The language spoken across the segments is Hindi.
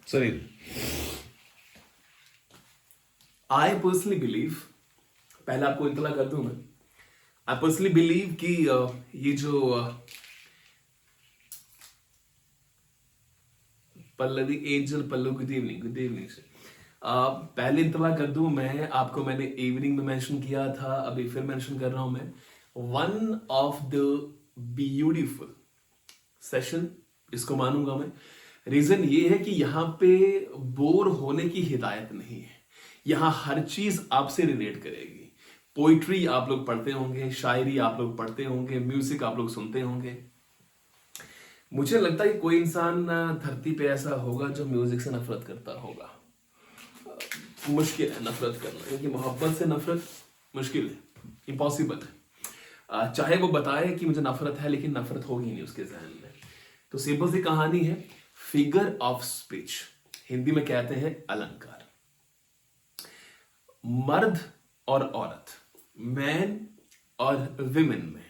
सॉरी, आई पर्सनली बिलीव, पहले आपको इतला कर दूं मैं, आई पर्सनली बिलीव कि ये जो पल्लवी एंजल पल्लू, गुड इवनिंग, गुड इवनिंग से पहले इतला कर दूं मैं आपको, मैंने इवनिंग में मेंशन किया था, अभी फिर मेंशन कर रहा हूं मैं, one of the beautiful session इसको मानूंगा मैं। रीजन ये है कि यहाँ पे बोर होने की हिदायत नहीं है, यहाँ हर चीज आपसे रिलेट करेगी। पोइट्री आप लोग पढ़ते होंगे, शायरी आप लोग पढ़ते होंगे, म्यूजिक आप लोग सुनते होंगे। मुझे लगता है कि कोई इंसान धरती पे ऐसा होगा जो म्यूजिक से नफरत करता होगा। मुश्किल है नफरत करना, क्योंकि मोहब्बत से नफरत मुश्किल है, इम्पॉसिबल है। चाहे वो बताए कि मुझे नफरत है, लेकिन नफरत होगी नहीं उसके जहन में। तो सिंपल सी कहानी है, फिगर ऑफ स्पीच, हिंदी में कहते हैं अलंकार। मर्द और औरत, मैन और विमेन में,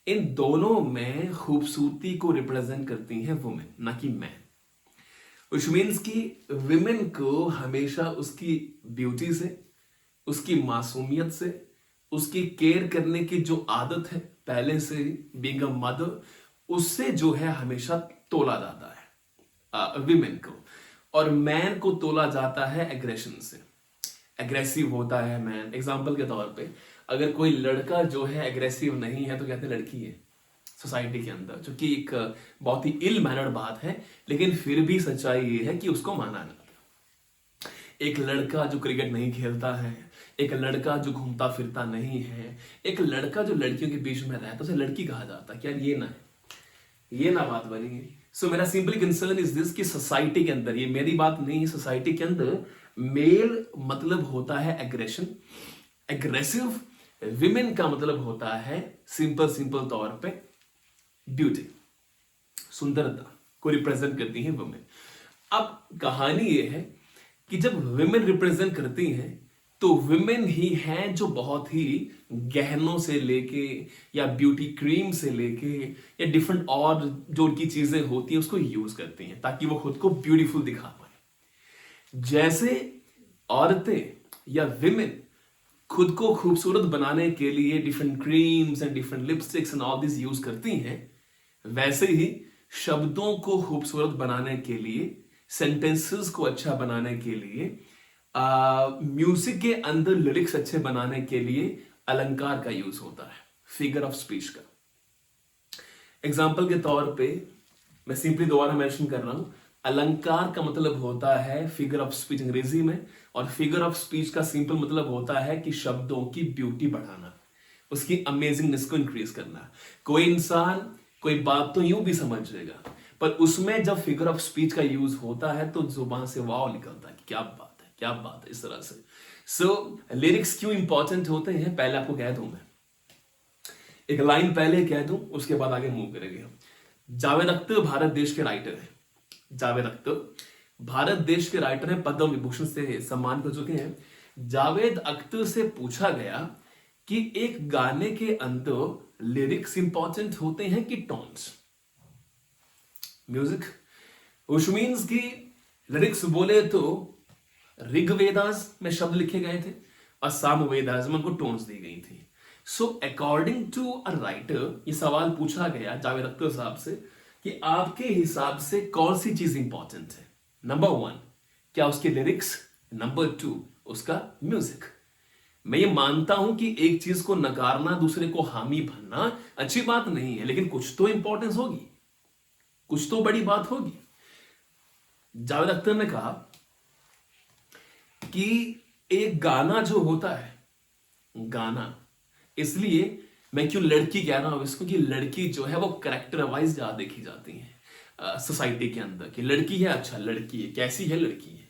इन दोनों में खूबसूरती को रिप्रेजेंट करती हैं वुमेन, ना कि मैन। विच मीन्स कि विमेन को हमेशा उसकी ब्यूटी से, उसकी मासूमियत से, उसकी केयर करने की जो आदत है पहले से बीइंग अ मदर, उससे जो है हमेशा तोला जाता है विमेन को। और मैन को तोला जाता है एग्रेशन से, एग्रेसिव होता है मैन। एग्जाम्पल के तौर पे अगर कोई लड़का जो है एग्रेसिव नहीं है तो कहते हैं लड़की है सोसाइटी के अंदर, जो कि एक बहुत ही इल मैनर्ड बात है, लेकिन फिर भी सच्चाई ये है कि उसको माना जाता है। एक लड़का जो क्रिकेट नहीं खेलता है, एक लड़का जो घूमता फिरता नहीं है, एक लड़का जो लड़कियों के बीच में रहता है, तो उसे लड़की कहा जाता है। क्या ये ना है, ये ना बात बनी। सो मेरा सिंपली कंसर्न इज दिस कि सोसाइटी के अंदर, ये मेरी बात नहीं है, सोसाइटी के अंदर मेल मतलब होता है एग्रेशन, एग्रेसिव। विमेन का मतलब होता है सिंपल तौर पे ब्यूटी, सुंदरता को रिप्रेजेंट करती है वुमेन। अब कहानी ये है कि जब विमेन रिप्रेजेंट करती हैं तो विमेन ही हैं जो बहुत ही गहनों से लेके या ब्यूटी क्रीम से लेके या डिफरेंट और जो उनकी चीजें होती हैं उसको यूज करती हैं ताकि वो खुद को ब्यूटीफुल दिखा पाए। जैसे औरतें या विमेन खुद को खूबसूरत बनाने के लिए different creams and different lipsticks and all this use करती हैं, वैसे ही शब्दों को खूबसूरत बनाने के लिए, सेंटेंसेस को अच्छा बनाने के लिए, म्यूजिक के अंदर लिरिक्स अच्छे बनाने के लिए अलंकार का यूज होता है, फिगर ऑफ स्पीच का। एग्जाम्पल के तौर पे मैं सिंपली दोबारा मेंशन कर रहा हूं, अलंकार का मतलब होता है फिगर ऑफ स्पीच अंग्रेजी में, और फिगर ऑफ स्पीच का सिंपल मतलब होता है कि शब्दों की ब्यूटी बढ़ाना, उसकी अमेजिंगनेस को इंक्रीज करना। कोई इंसान कोई बात तो यूं भी समझ जाएगा, पर उसमें जब फिगर ऑफ स्पीच का यूज होता है तो जुबान से वाव निकलता है कि क्या बात है, क्या बात है, इस तरह से। सो लिरिक्स क्यों इंपॉर्टेंट होते हैं पहले आपको कह दूं मैं, एक लाइन पहले कह दूं, उसके बाद आगे मूव करेंगे हम। जावेद अख्तर भारत देश के राइटर हैं, जावेद अख्तर भारत देश के राइटर हैं, पद्म विभूषण से सम्मान कर चुके हैं। जावेद अख्तर से पूछा गया कि एक गाने के अंदर लिरिक्स इंपॉर्टेंट होते हैं कि टोन्स, म्यूजिक, which मीन्स कि लिरिक्स बोले तो ऋग्वेदास में शब्द लिखे गए थे और सामवेदास में उनको टोन्स दी गई थी। So according to a writer ये सवाल पूछा गया जावेद अख्तर साहब से कि आपके हिसाब से कौन सी चीज इंपॉर्टेंट है, नंबर 1 क्या उसके लिरिक्स, नंबर 2 उसका म्यूजिक। मैं ये मानता हूं कि एक चीज को नकारना, दूसरे को हामी बनना अच्छी बात नहीं है, लेकिन कुछ तो इंपॉर्टेंस होगी, कुछ तो बड़ी बात होगी। जावेद अख्तर ने कहा कि एक गाना जो होता है, गाना, इसलिए मैं क्यों लड़की कह रहा हूं इसको, कि लड़की जो है वो कैरेक्टर वाइज ज्यादा देखी जाती है सोसाइटी के अंदर, कि लड़की है, अच्छा लड़की है, कैसी है लड़की है,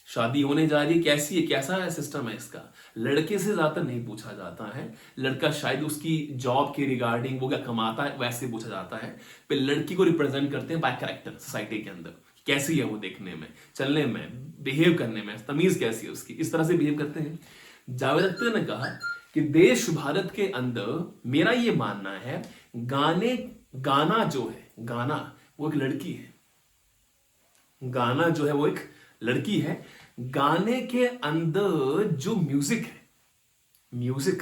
शादी होने जा रही है, कैसी है, कैसा है सिस्टम है इसका, लड़के से ज्यादा नहीं पूछा जाता है। लड़का शायद उसकी जॉब के रिगार्डिंग वो क्या कमाता है वैसे पूछा जाता है, फिर लड़की को रिप्रेजेंट करते हैं बाय कैरेक्टर सोसाइटी के अंदर, कैसी है वो देखने में, चलने में, बिहेव करने में, तमीज कैसी है उसकी, इस तरह से बिहेव करते हैं। जावेद अख्तर ने कहा कि देश भारत के अंदर मेरा ये मानना है गाना जो है, गाना वो एक लड़की है, गाना जो है वो एक लड़की है, गाने के अंदर जो म्यूजिक है, म्यूजिक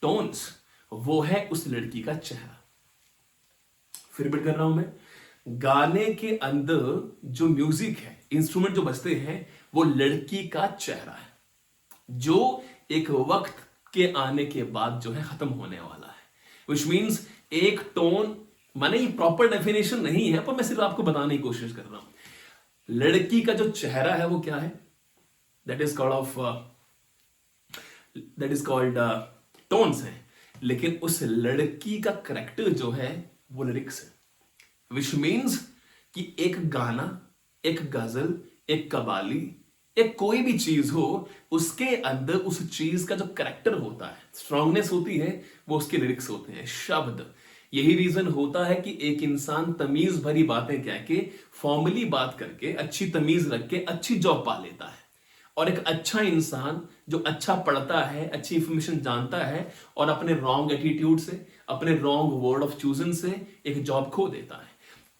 टोन्स, वो है उस लड़की का चेहरा। फिर रिपीट कर रहा हूं मैं, गाने के अंदर जो म्यूजिक है, इंस्ट्रूमेंट जो बजते हैं, वो लड़की का चेहरा है, जो एक वक्त के आने के बाद जो है खत्म होने वाला है। विच मीन्स एक टोन, माने ये प्रॉपर डेफिनेशन नहीं है, पर मैं सिर्फ आपको बताने की कोशिश कर रहा हूं। लड़की का जो चेहरा है वो क्या है, दैट इज कॉल्ड टोन्स है, लेकिन उस लड़की का करेक्टर जो है वो लिरिक्स है। विच मीन्स कि एक गाना, एक गजल, एक कवाली, एक कोई भी चीज हो, उसके अंदर उस चीज का जो करेक्टर होता है, स्ट्रांगनेस होती है, वो उसके लिरिक्स होते हैं, शब्द। यही रीजन होता है कि एक इंसान तमीज भरी बातें कह के, फॉर्मली बात करके, अच्छी तमीज रख के अच्छी जॉब पा लेता है, और एक अच्छा इंसान जो अच्छा पढ़ता है, अच्छी इंफॉर्मेशन जानता है, और अपने रॉन्ग एटीट्यूड से, अपने रॉन्ग वर्ड ऑफ चूजन से एक जॉब खो देता है।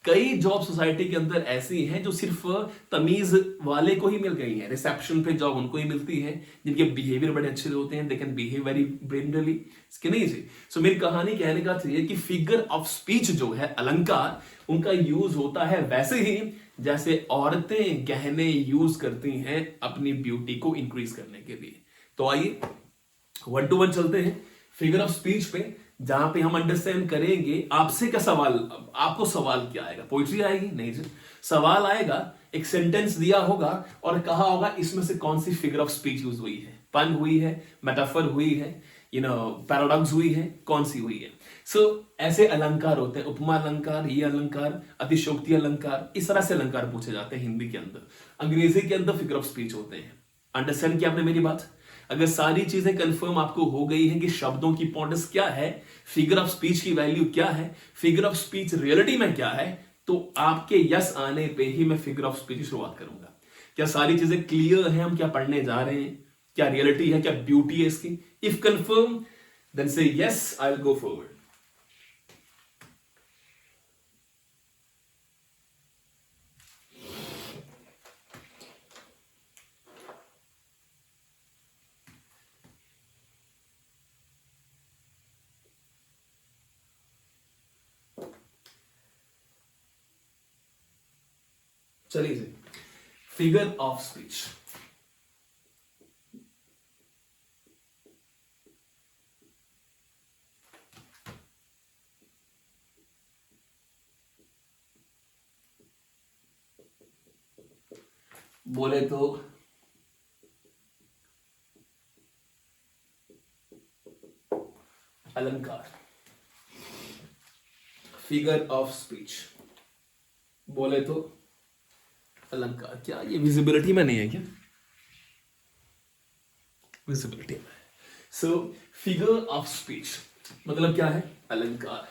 कई जॉब सोसाइटी के अंदर ऐसी हैं जो सिर्फ तमीज वाले को ही मिल गई है, रिसेप्शन पे जॉब उनको ही मिलती है जिनके बिहेवियर बड़े अच्छे होते हैं, they can behave very Brainly, इसके नहीं जी। सो मेरी कहानी कहने का है कि फिगर ऑफ स्पीच जो है, अलंकार, उनका यूज होता है वैसे ही जैसे औरतें गहने यूज करती हैं अपनी ब्यूटी को इंक्रीज करने के लिए। तो आइए 1 to 1 चलते हैं फिगर ऑफ स्पीच पे, जहां पे हम अंडरस्टैंड करेंगे आपसे क्या सवाल, आपको सवाल क्या आएगा, पोइट्री आएगी नहीं जी, सवाल आएगा, एक सेंटेंस दिया होगा और कहा होगा इसमें से कौन सी फिगर ऑफ स्पीच यूज हुई है, पन हुई है, मेटाफर हुई है, पैराडॉक्स हुई है, कौन सी हुई है। सो ऐसे अलंकार होते हैं, उपमा अलंकार, ये अलंकार, अतिशोक्ति अलंकार, इस तरह से अलंकार पूछे जाते हैं हिंदी के अंदर। अंग्रेजी के अंदर फिगर ऑफ स्पीच होते हैं। अंडरस्टैंड किया आपने मेरी बात? अगर सारी चीजें कंफर्म आपको हो गई है कि शब्दों की इंपॉर्टेंस क्या है, फिगर ऑफ स्पीच की वैल्यू क्या है, फिगर ऑफ स्पीच रियलिटी में क्या है, तो आपके यस आने पे ही मैं फिगर ऑफ स्पीच की शुरुआत करूंगा। क्या सारी चीजें क्लियर है, हम क्या पढ़ने जा रहे हैं, क्या रियलिटी है, क्या ब्यूटी है इसकी? इफ कंफर्म देन से yes, I will go forward. चलिए जी, फिगर ऑफ स्पीच। बोले तो अलंकार, फिगर ऑफ स्पीच, बोले तो अलंकार। क्या ये विजिबिलिटी में नहीं है क्या? विजिबिलिटी में। सो फिगर ऑफ स्पीच मतलब क्या है? अलंकार।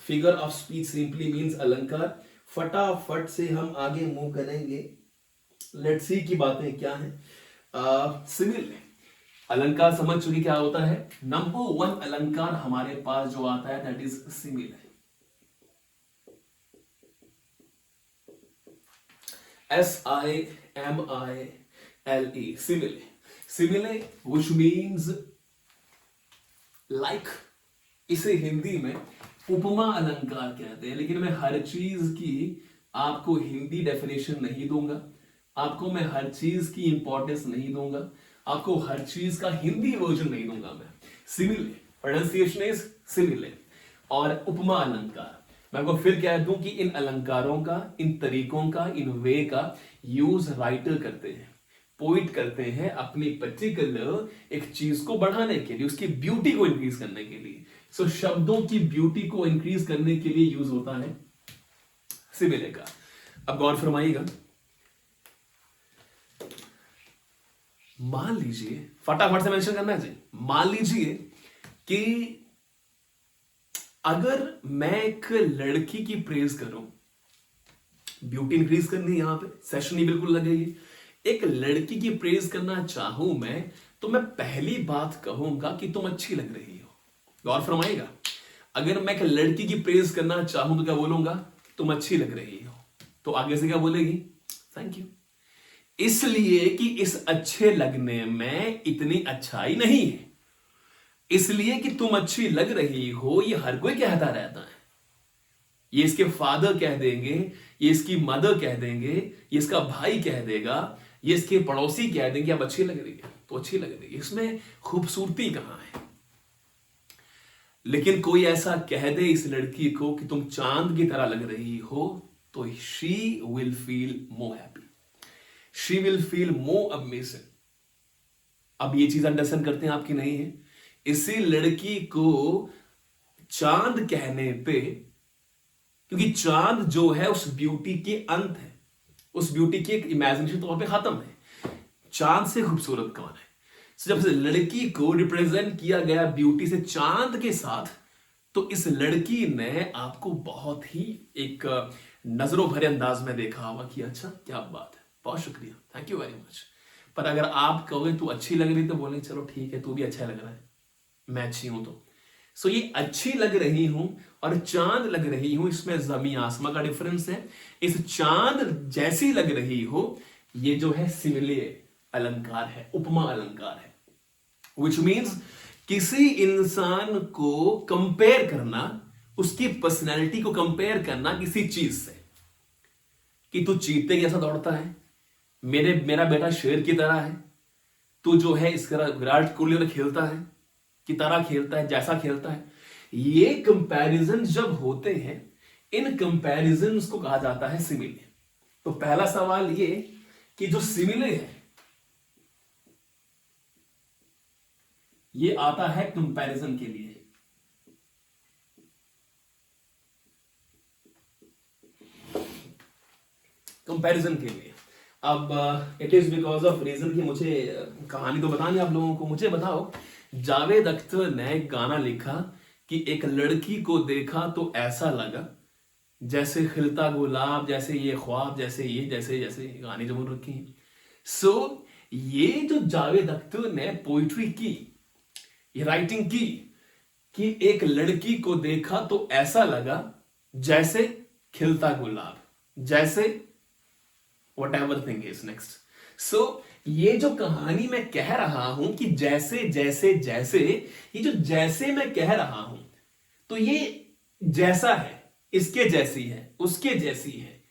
Figure of speech simply means अलंकार। फटाफट से हम आगे मूव करेंगे, लेट्स सी की बातें क्या हैं। सिमिल अलंकार समझ चुके क्या होता है। नंबर 1 अलंकार हमारे पास जो आता है that is simile. SIMILE, simile. Simile which means like, इसे हिंदी में उपमा अलंकार कहते हैं, लेकिन मैं हर चीज की आपको हिंदी डेफिनेशन नहीं दूंगा, आपको मैं हर चीज की इंपॉर्टेंस नहीं दूंगा, आपको हर चीज का हिंदी वर्जन नहीं दूंगा मैं। सिमिले प्रोनाउंसिएशन इज सिमिले। और उपमा अलंकार मैं आपको फिर कह दूं कि इन अलंकारों का, इन तरीकों का, इन वे का यूज राइटर करते हैं, पोइट करते हैं अपनी पर्टिकुलर एक चीज को बढ़ाने के लिए, उसकी ब्यूटी को इंक्रीज करने के लिए। सो शब्दों की ब्यूटी को इंक्रीज करने के लिए यूज होता है सिमिले का। अब गौर फरमाइएगा, मान लीजिए, फटाफट से मेंशन करना है जी, मान लीजिए कि अगर मैं एक लड़की की प्रेज करूं, ब्यूटी इंक्रीज करनी है, यहां पे सेशन ही बिल्कुल लगेगी। एक लड़की की प्रेज करना चाहूं मैं, तो मैं पहली बात कहूंगा कि तुम अच्छी लग रही हो। गौर फरमाइएगा, अगर मैं एक लड़की की प्रेज करना चाहूं तो क्या बोलूंगा? तुम अच्छी लग रही हो। तो आगे से क्या बोलेगी? Thank you. इसलिए कि इस अच्छे लगने में इतनी अच्छाई नहीं है, इसलिए कि तुम अच्छी लग रही हो, ये हर कोई कहता रहता है। ये इसके फादर कह देंगे, ये इसकी मदर कह देंगे, ये इसका भाई कह देगा, ये इसके पड़ोसी कह देंगे आप अच्छी लग रही है तो अच्छी लग रही है, इसमें खूबसूरती कहां है? लेकिन कोई ऐसा कह दे इस लड़की को कि तुम चांद की तरह लग रही हो, तो she will feel more happy, she will feel more amazing. अब ये चीज अंडरस्टैंड करते हैं आपकी नहीं है? इसी लड़की को चांद कहने पे, क्योंकि चांद जो है उस ब्यूटी के अंत है, उस ब्यूटी की एक इमेजिनेशन तौर पे खत्म है। चांद से खूबसूरत कौन है? जब से लड़की को रिप्रेजेंट किया गया ब्यूटी से चांद के साथ, तो इस लड़की ने आपको बहुत ही एक नजरों भरे अंदाज में देखा होगा कि अच्छा क्या बात है, बहुत शुक्रिया, थैंक यू वेरी मच। पर अगर आप कहोगे तू अच्छी लग रही तो बोले चलो ठीक है, तू भी अच्छा लग रहा है, मैं अच्छी हूं तो। सो ये अच्छी लग रही हूं और चांद लग रही हूं, इसमें जमीन आसमां का डिफरेंस है। इस चांद जैसी लग रही हो, ये जो है सिमिले अलंकार है, उपमा अलंकार है। विच मीन्स किसी इंसान को कंपेयर करना, उसकी पर्सनैलिटी को कंपेयर करना किसी चीज से, कि तू चीते जैसा दौड़ता है, मेरा बेटा शेर की तरह है, तू जो है इस तरह विराट कोहली और खेलता है की तरह खेलता है, जैसा खेलता है। ये कंपैरिजन जब होते हैं, इन कंपैरिजन को कहा जाता है सिमिले। तो पहला सवाल ये कि जो सिमिले है ये आता है कंपैरिजन के लिए। कंपैरिजन के लिए अब it is because of reason कि मुझे कहानी तो बतानी आप लोगों को। मुझे बताओ, जावेद अख्तर ने एक गाना लिखा कि एक लड़की को देखा तो ऐसा लगा जैसे खिलता गुलाब, जैसे ये ख्वाब, जैसे ये, जैसे जैसे गाने जमून रखी हैं। सो ये जो जावेद अख्तर ने पोइट्री की, ये राइटिंग की कि एक लड़की को देखा तो ऐसा लगा जैसे खिलता गुलाब, जैसे whatever thing is next. So ये जो कहानी मैं कह रहा हूं कि जैसे जैसे जैसे, ये जो जैसे मैं कह रहा हूं, तो ये जैसा है, इसके जैसी है, उसके जैसी है,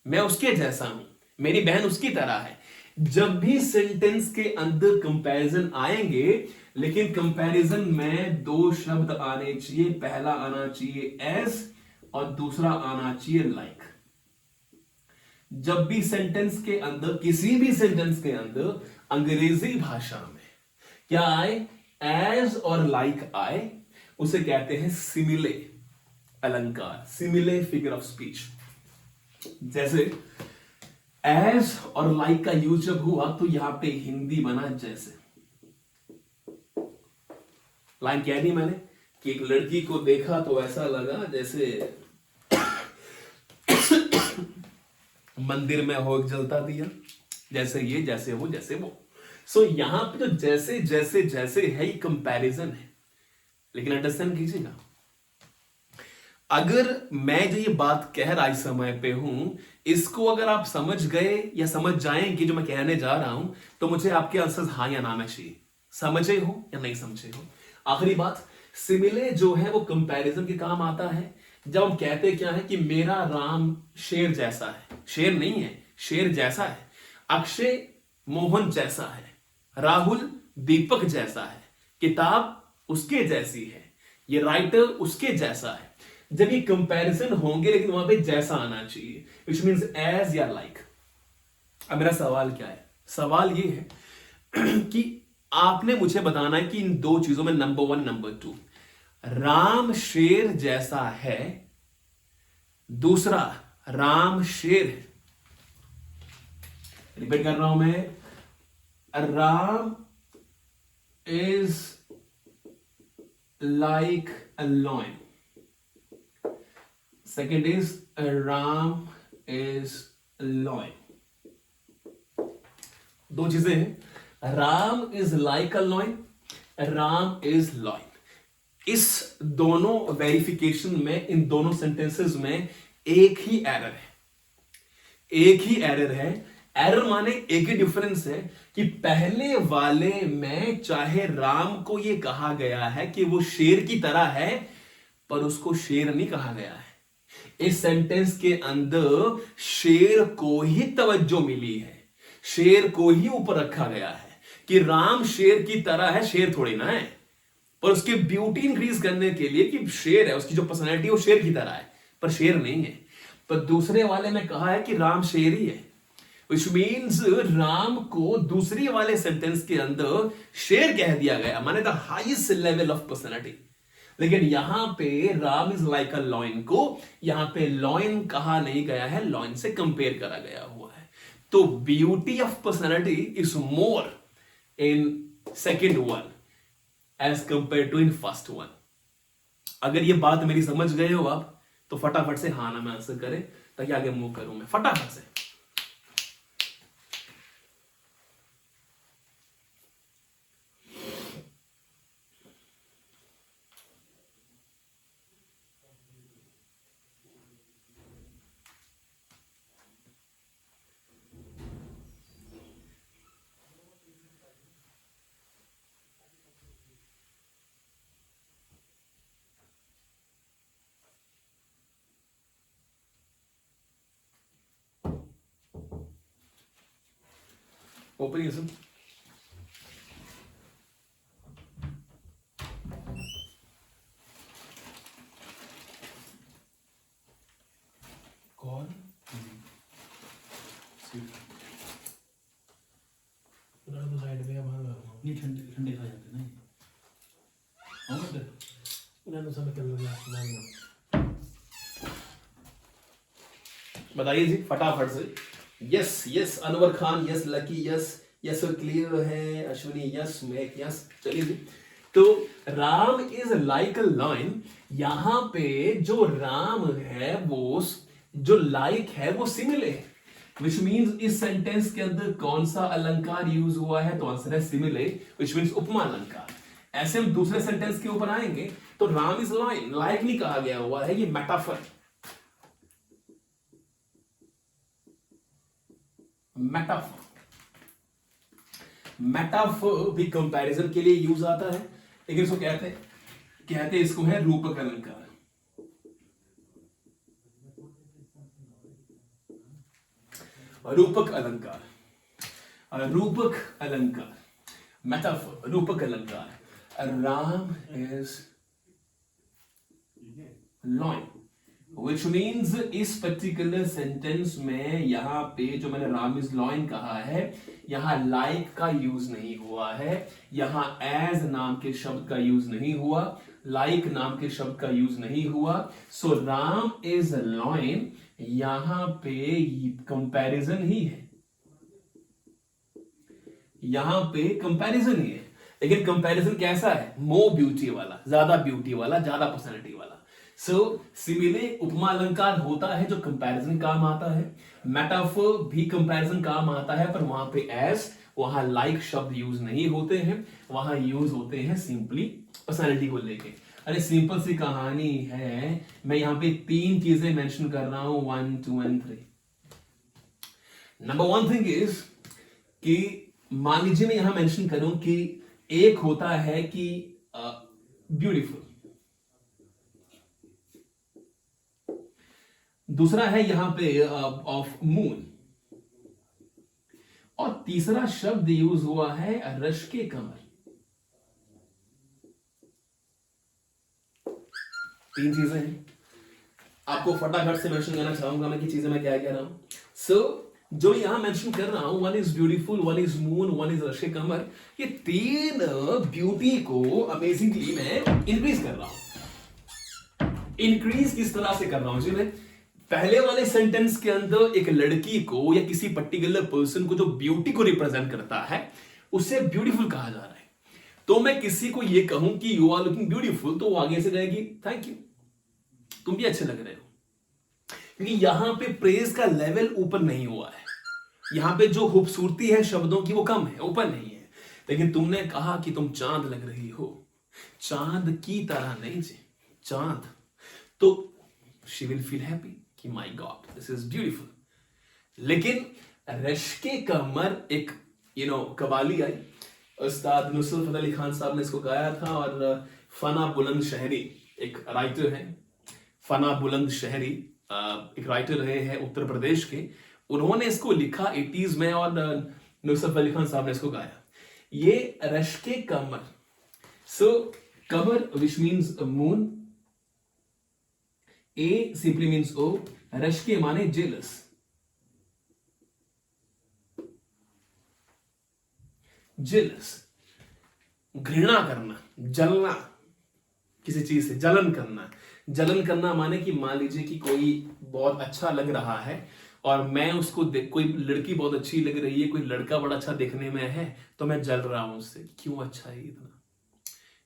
मैं उसके जैसा हूं, मेरी बहन उसकी तरह है। जब भी सेंटेंस के अंदर कंपैरिजन आएंगे, लेकिन कंपैरिजन में दो शब्द आने चाहिए, पहला आना चाहिए एज और दूसरा आना चाहिए लाइक। जब भी सेंटेंस के अंदर, किसी भी सेंटेंस के अंदर अंग्रेजी भाषा में क्या आए, एज और लाइक आए, उसे कहते हैं सिमिले अलंकार, सिमिले फिगर ऑफ स्पीच। जैसे एज और लाइक का यूज जब हुआ तो यहां पे हिंदी बना जैसे। लाइन कह दी मैंने कि एक लड़की को देखा तो ऐसा लगा जैसे मंदिर में हो जलता दिया, जैसे ये, जैसे वो, जैसे वो। सो यहां पे जो जैसे जैसे जैसे है, ये कंपैरिजन है। लेकिन अंडरस्टैंड कीजिएगा, अगर मैं जो ये बात कह रहा इस समय पे हूं, इसको अगर आप समझ गए या समझ जाएंगे जो मैं कहने जा रहा हूं, तो मुझे आपके आंसर हाँ या ना में चाहिए। समझे हो या नहीं समझे हो? आखिरी बात, सिमिले जो है वो कंपैरिजन के काम आता है जब हम कहते क्या है कि मेरा राम शेर जैसा है, शेर नहीं है, शेर जैसा है, अक्षय मोहन जैसा है, राहुल दीपक जैसा है, किताब उसके जैसी है, ये राइटर उसके जैसा है। जब ये कंपैरिजन होंगे, लेकिन वहां पे जैसा आना चाहिए, विच मीन्स एज या लाइक। अब मेरा सवाल क्या है? सवाल ये है कि आपने मुझे बताना है कि इन दो चीजों में नंबर 1 नंबर 2, राम शेर जैसा है, दूसरा राम शेर है। रिपीट कर रहा हूं मैं, Ram is like a lion, second is Ram is lion. दो चीजें हैं, Ram is like a lion, Ram is lion. इस दोनों वेरिफिकेशन में, इन दोनों सेंटेंसेस में एक ही एरर है, एक ही एरर है एरर माने एक ही डिफरेंस है कि पहले वाले में चाहे राम को यह कहा गया है कि वो शेर की तरह है, पर उसको शेर नहीं कहा गया है। इस सेंटेंस के अंदर शेर को ही तवज्जो मिली है, शेर को ही ऊपर रखा गया है कि राम शेर की तरह है, शेर थोड़ी ना है। पर उसकी ब्यूटी इंक्रीज करने के लिए कि शेर है, उसकी जो पर्सनैलिटी है वो शेर की तरह है, पर शेर नहीं है। पर दूसरे वाले में कहा है कि राम शेर ही है, विच मीन्स राम को दूसरी वाले सेंटेंस के अंदर शेर कह दिया गया, माने the highest level of personality. लेकिन यहां पे Ram is like a lion को यहां पे लॉइन कहा नहीं गया है, लॉइन से कंपेयर करा गया हुआ है। तो beauty of personality is more in second one as compare to in first one. अगर ये बात मेरी समझ गए हो आप, तो फटाफट से हाँ ना में आंसर करें ताकि आगे मूव करूं मैं फटाफट से। ओपनिंग कौन तो साइड में नहीं ठंडे ठंडे खा जाते नहीं हाँ मतलब उन्होंने सब कर लिया बताइए जी फटाफट से। Yes yes Anwar Khan, yes lucky, yes yes clear है, अश्विनी यस, मेक यस। चलिए जी, तो Ram is like a line, यहां पे जो राम है वो जो लाइक है वो सिमिलर है, विच मीन्स इस सेंटेंस के अंदर कौन सा अलंकार यूज हुआ है, तो आंसर है सिमिलर, विच मीन्स उपमा अलंकार। ऐसे हम दूसरे सेंटेंस के ऊपर आएंगे तो राम इज लाइन, लाइक नहीं कहा गया हुआ है, ये मेटाफर, मेटाफर। मेटाफर भी कंपैरिजन के लिए यूज आता है, लेकिन इसको कहते इसको है रूपक अलंकार। रूपक अलंकार, रूपक अलंकार, मेटाफर, रूपक अलंकार। Ram is lion, which means इस पर्टिकुलर सेंटेंस में यहां पे जो मैंने राम इज लॉइन कहा है, यहां लाइक का यूज नहीं हुआ है, यहां एज नाम के शब्द का यूज नहीं हुआ, लाइक नाम के शब्द का यूज नहीं हुआ। सो राम इज लॉइन यहां पे कंपैरिजन ही है, यहां पे कंपैरिजन ही है, लेकिन कंपैरिजन कैसा है, मोर ब्यूटी वाला, ज्यादा ब्यूटी वाला, ज्यादा पर्सनैलिटी वाला। सो सिमिलर उपमा अलंकार होता है जो कंपैरिजन काम आता है, मेटाफर भी कंपैरिजन काम आता है, पर वहां पे एज, वहां लाइक शब्द यूज नहीं होते हैं, वहां यूज होते हैं सिंपली पर्सनैलिटी को लेके। अरे सिंपल सी कहानी है, मैं यहां पे 3 चीजें मेंशन कर रहा हूं, 1 2 एंड 3। नंबर 1 थिंग इज कि मान लीजिए मैं यहां मेंशन करूं कि एक होता है कि ब्यूटीफुल, दूसरा है यहां पे ऑफ मून, और तीसरा शब्द यूज हुआ है रश के कमर। 3 चीजें हैं, आपको फटाफट से मेंशन करना चाहूंगा मैं कि चीजें मैं क्या कह रहा हूं। सो जो यहां मेंशन कर रहा हूं, 1 is beautiful, 1 is moon, 1 is rush के कमर, ये 3 ब्यूटी को अमेजिंगली मैं इंक्रीज कर रहा हूं। इंक्रीज किस तरह से कर रहा हूं जी मैं, पहले वाले सेंटेंस के अंदर एक लड़की को या किसी पर्टिकुलर पर्सन को जो ब्यूटी को रिप्रेजेंट करता है उसे ब्यूटीफुल कहा जा रहा है। तो मैं किसी को यह कहूं कि यू आर लुकिंग ब्यूटीफुल, तो वो आगे से कहेगी थैंक यू, तुम भी अच्छे लग रहे हो, क्योंकि यहां पे प्रेज का लेवल ऊपर नहीं हुआ है, यहां पे जो खूबसूरती है शब्दों की वो कम है, ऊपर नहीं है। लेकिन तुमने कहा कि तुम चांद लग रही हो, चांद की तरह नहीं जी, चांद, तो शी विल फील हैप्पी कि my God this is beautiful. लेकिन रश्के कमर एक कवाली आई, उस्ताद नुसरत फतेह अली खान साहब ने इसको गाया था। और फना बुलंद शहरी एक राइटर है, फना बुलंद शहरी एक राइटर रहे हैं उत्तर प्रदेश के, उन्होंने इसको लिखा 80s में और नुसरत फतेह अली खान साहब ने इसको गाया। ये रश्के कमर, सो कमर which means moon, a simply means ओ, रश्के माने जेलस, जेलस घृणा करना, जलना, किसी चीज से जलन करना। जलन करना माने कि मान लीजिए कि कोई बहुत अच्छा लग रहा है और मैं उसको कोई लड़की बहुत अच्छी लग रही है, कोई लड़का बड़ा अच्छा देखने में है, तो मैं जल रहा हूं उससे, क्यों अच्छा है इतना,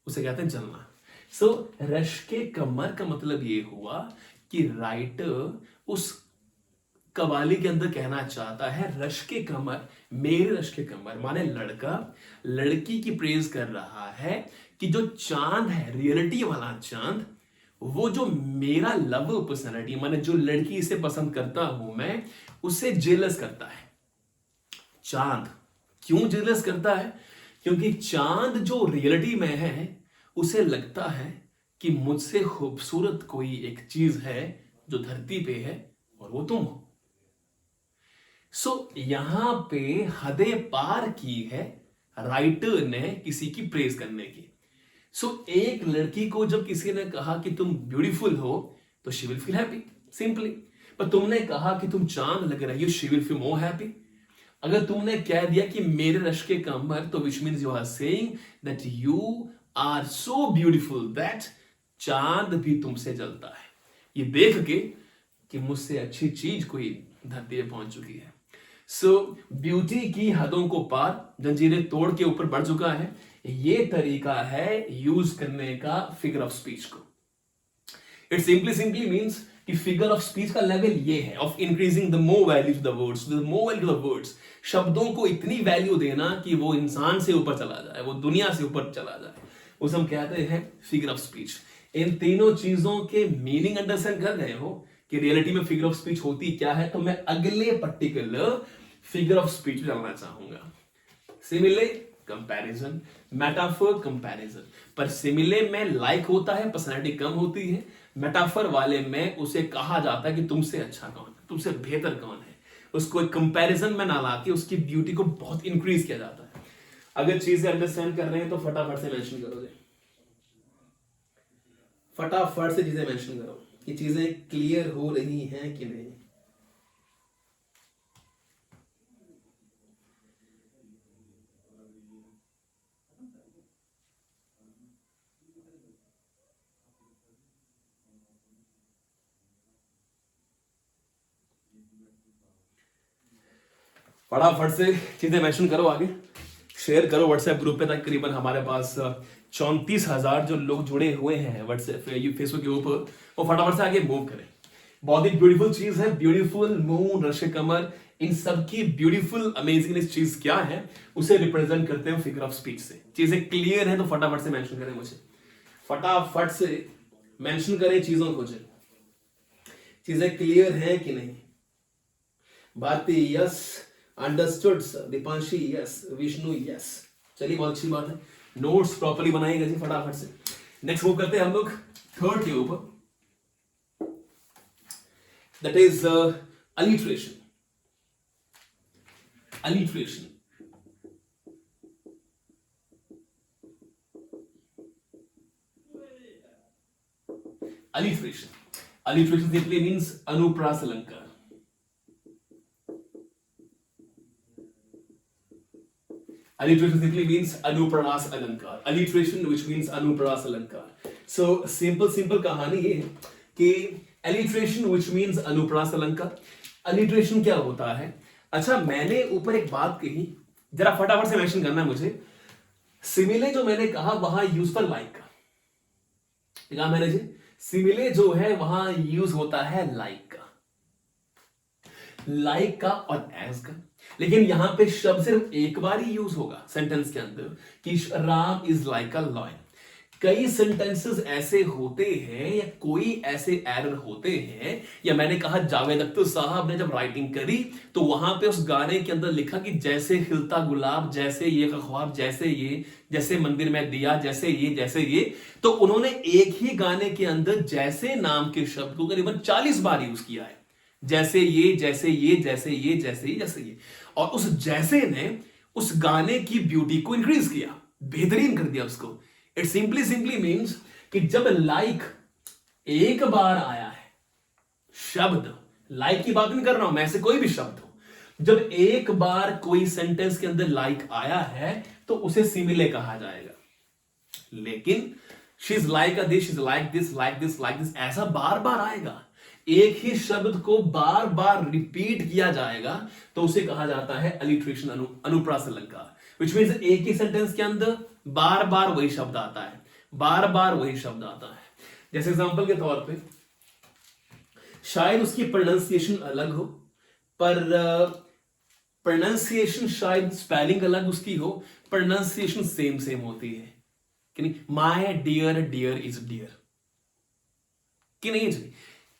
उसे कहते हैं जलना। सो रश्के कमर का मतलब ये हुआ कि राइटर उस कवाली के अंदर कहना चाहता है रश्के कमर, मेरे रश्के कमर माने लड़का लड़की की प्रेज कर रहा है कि जो चांद है, रियलिटी वाला चांद, वो जो मेरा लव पर्सनैलिटी माने जो लड़की इसे पसंद करता हूं मैं, उसे जेलस करता है। चांद क्यों जेलस करता है? क्योंकि चांद जो रियलिटी में है उसे लगता है कि मुझसे खूबसूरत कोई एक चीज है जो धरती पे है और वो तुम हो। सो यहां पे हदें पार की है राइटर ने किसी की प्रेज करने की। सो एक लड़की को जब किसी ने कहा कि तुम ब्यूटीफुल हो तो she will feel happy simply, पर तुमने कहा कि तुम चांद लग रही हो, she will feel more happy. अगर तुमने कह दिया कि मेरे रश्के कमर, तो which means you are saying that you are so beautiful that चांद भी तुमसे जलता है, ये देख के कि मुझसे अच्छी चीज कोई धरती पे पहुंच चुकी है। सो ब्यूटी की हदों को पार, जंजीरें तोड़ के ऊपर बढ़ चुका है। ये तरीका है यूज करने का फिगर ऑफ स्पीच को। इट सिंपली मीन्स कि फिगर ऑफ स्पीच का लेवल ये है of increasing the more value to the words, the more value to the words, शब्दों को इतनी वैल्यू देना कि वो इंसान से ऊपर चला जाए, वो दुनिया से ऊपर चला जाए, उसे हम कहते हैं फिगर ऑफ स्पीच। इन तीनों चीजों के मीनिंग अंडरस्टैंड कर गए हो कि रियलिटी में फिगर ऑफ स्पीच होती क्या है, तो मैं अगले पर्टिकुलर फिगर ऑफ स्पीच जानना चाहूंगा। सिमिले कंपैरिजन, मेटाफर कंपैरिजन। पर सिमिले में लाइक होता है, पर्सनैलिटी कम होती है। मेटाफर वाले में उसे कहा जाता है कि तुमसे अच्छा कौन है, तुमसे बेहतर कौन है, उसको एक कंपैरिजन में ना लाके उसकी ब्यूटी को बहुत इंक्रीज किया जाता है। अगर चीजें अंडरस्टैंड कर रहे हैं तो फटाफट से मेंशन करो, फटाफट से चीजें मेंशन करो कि चीजें क्लियर हो रही हैं कि नहीं। फटाफट से चीजें मेंशन करो, आगे शेयर करो व्हाट्सएप ग्रुप पे। तकरीबन हमारे पास 34,000 जो लोग जुड़े हुए हैं व्हाट्सएप फेसबुक के ऊपर, वो फटाफट से आगे मूव करें। बहुत ही ब्यूटीफुल चीज है, ब्यूटीफुल मून, रश्के कमर, इन सब की ब्यूटीफुल अमेजिंग चीज क्या है उसे रिप्रेजेंट करते हैं फिगर ऑफ स्पीच से। चीजें क्लियर है तो फटाफट से मेंशन करें, मुझे फटाफट से मेंशन करें चीजों को, चीजें क्लियर है कि नहीं। Bharti yes, understood sir, Deepanshi yes, Vishnu yes. चलिए बहुत अच्छी बात है, नोट्स प्रॉपर्ली बनाइएगा जी फटाफट से। नेक्स्ट मूव करते हैं हम लोग थर्ड के ऊपर, that is alliteration. Alliteration alliteration alliteration simply means अनुप्रास अलंकार। Alliteration simply means अनुप्रास अलंकार। Alliteration which means अनुप्रास अलंकार। So simple कहानी ये है कि alliteration which means अनुप्रास अलंकार। Alliteration क्या होता है? अच्छा, मैंने ऊपर एक बात कही, जरा फटाफट से मेंशन करना है मुझे। सिमिले जो मैंने कहा वहां यूज पर लाइक का, कहा मैंने जी, सिमिले जो है वहां यूज होता है लाइक का, लाइक का और एज का। लेकिन यहां पे शब्द सिर्फ एक बार ही यूज होगा सेंटेंस के अंदर कि Ram is like a lion. कई सेंटेंसेस ऐसे होते हैं या कोई ऐसे एरर होते हैं, या मैंने कहा जावेद अख्तर साहब ने जब राइटिंग करी तो वहां पे उस गाने के अंदर लिखा कि जैसे खिलता गुलाब, जैसे ये ख्वाब, जैसे ये, जैसे मंदिर में दिया, जैसे ये, जैसे ये। तो उन्होंने एक ही गाने के अंदर जैसे नाम के शब्द को करीबन 40 बार यूज किया है। जैसे ये, जैसे ये, जैसे ये, जैसे ये, जैसे ये। और उस जैसे ने उस गाने की ब्यूटी को इंक्रीज किया, बेहतरीन कर दिया उसको। इट सिंपली मीन्स कि जब लाइक एक बार आया है, शब्द लाइक की बात नहीं कर रहा हूं मैं, ऐसे कोई भी शब्द हो, जब एक बार कोई सेंटेंस के अंदर लाइक आया है तो उसे सिमिले कहा जाएगा। लेकिन she is like this, she is like this, like this, like this, ऐसा बार बार आएगा, एक ही शब्द को बार बार रिपीट किया जाएगा तो उसे कहा जाता है अलिट्रेशन, अनुप्रास अलंकार। विच मीन्स एक ही सेंटेंस के अंदर बार बार वही शब्द आता है, बार बार वही शब्द आता है। जैसे एग्जांपल के तौर पे शायद उसकी प्रोनाउंसिएशन अलग हो, पर प्रोनाउंसिएशन शायद स्पेलिंग अलग उसकी हो, प्रोनाउंसिएशन सेम होती है कि नहीं। My dear, dear is dear कि नहीं जी।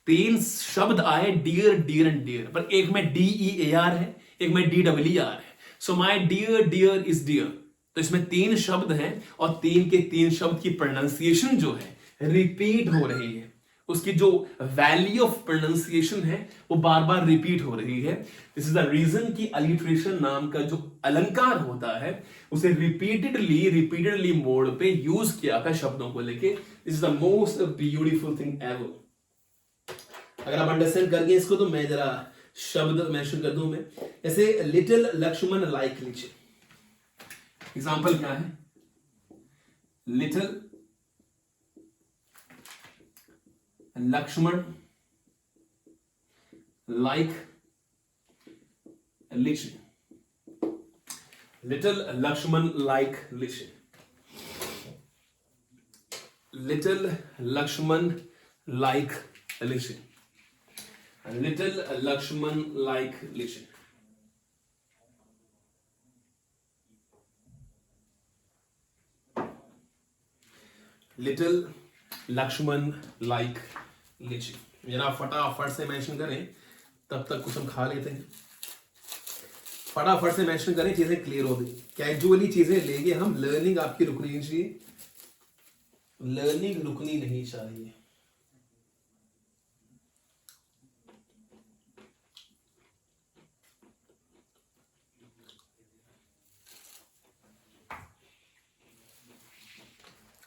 3 शब्द आए, डियर, डियर एंड डियर, पर एक में DEAR है, एक में DEER है। So my dear, dear is dear. तो इसमें 3 शब्द हैं और 3 के 3 शब्द की प्रोनाउंसिएशन जो है रिपीट हो रही है, उसकी जो वैल्यू ऑफ प्रोनाउंसिएशन है वो बार बार रिपीट हो रही है। दिस इज द रीजन कि अलिट्रेशन नाम का जो अलंकार होता है उसे रिपीटेडली मोड पे यूज किया था शब्दों को लेके। This is the most beautiful thing ever. अगर आप अंडरस्टैंड कर गए इसको तो मैं जरा शब्द मेंशन कर दूं मैं, जैसे लिटिल लक्ष्मण लाइक लीची। एग्जाम्पल क्या है? लिटिल लक्ष्मण लाइक लीची, लिटिल लक्ष्मण लाइक लीची, लिटिल लक्ष्मण लाइक लीची, लिटिल लक्ष्मण लाइक लीची। लिटिल लक्ष्मण लाइक लीची। जरा फटाफट से मेंशन करें, तब तक कुछ हम खा लेते हैं। फटाफट से मेंशन करें, चीजें क्लियर हो गई। कैजुअली चीजें लेंगे हम, लर्निंग आपकी रुकनी नहीं चाहिए, लर्निंग रुकनी नहीं चाहिए।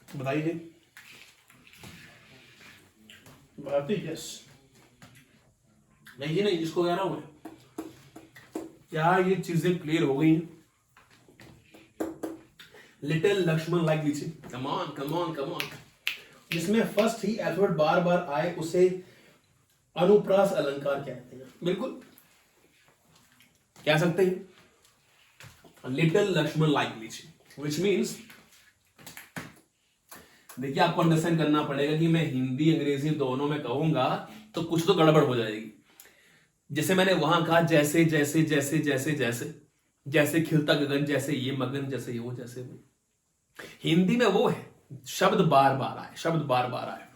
बताइए बाती यस नहीं, नहीं जिसको कह रहा हूं मैं, क्या ये चीजें क्लियर हो गई हैं? लिटिल लक्ष्मण लाइक लीची, come on come on come on. जिसमें फर्स्ट ही अल्फाबेट बार बार आए उसे अनुप्रास अलंकार कहते हैं। बिल्कुल कह सकते हैं लिटिल लक्ष्मण लाइक लीची, विच मीन्स देखिए आपको अंडरस्टैंड करना पड़ेगा कि मैं हिंदी अंग्रेजी दोनों में कहूंगा तो कुछ तो गड़बड़ हो जाएगी। जैसे मैंने वहां कहा जैसे जैसे जैसे जैसे जैसे जैसे खिलता गगन, जैसे ये मगन, जैसे ये वो, जैसे वो। हिंदी में वो है शब्द बार बार आए, शब्द बार बार आए।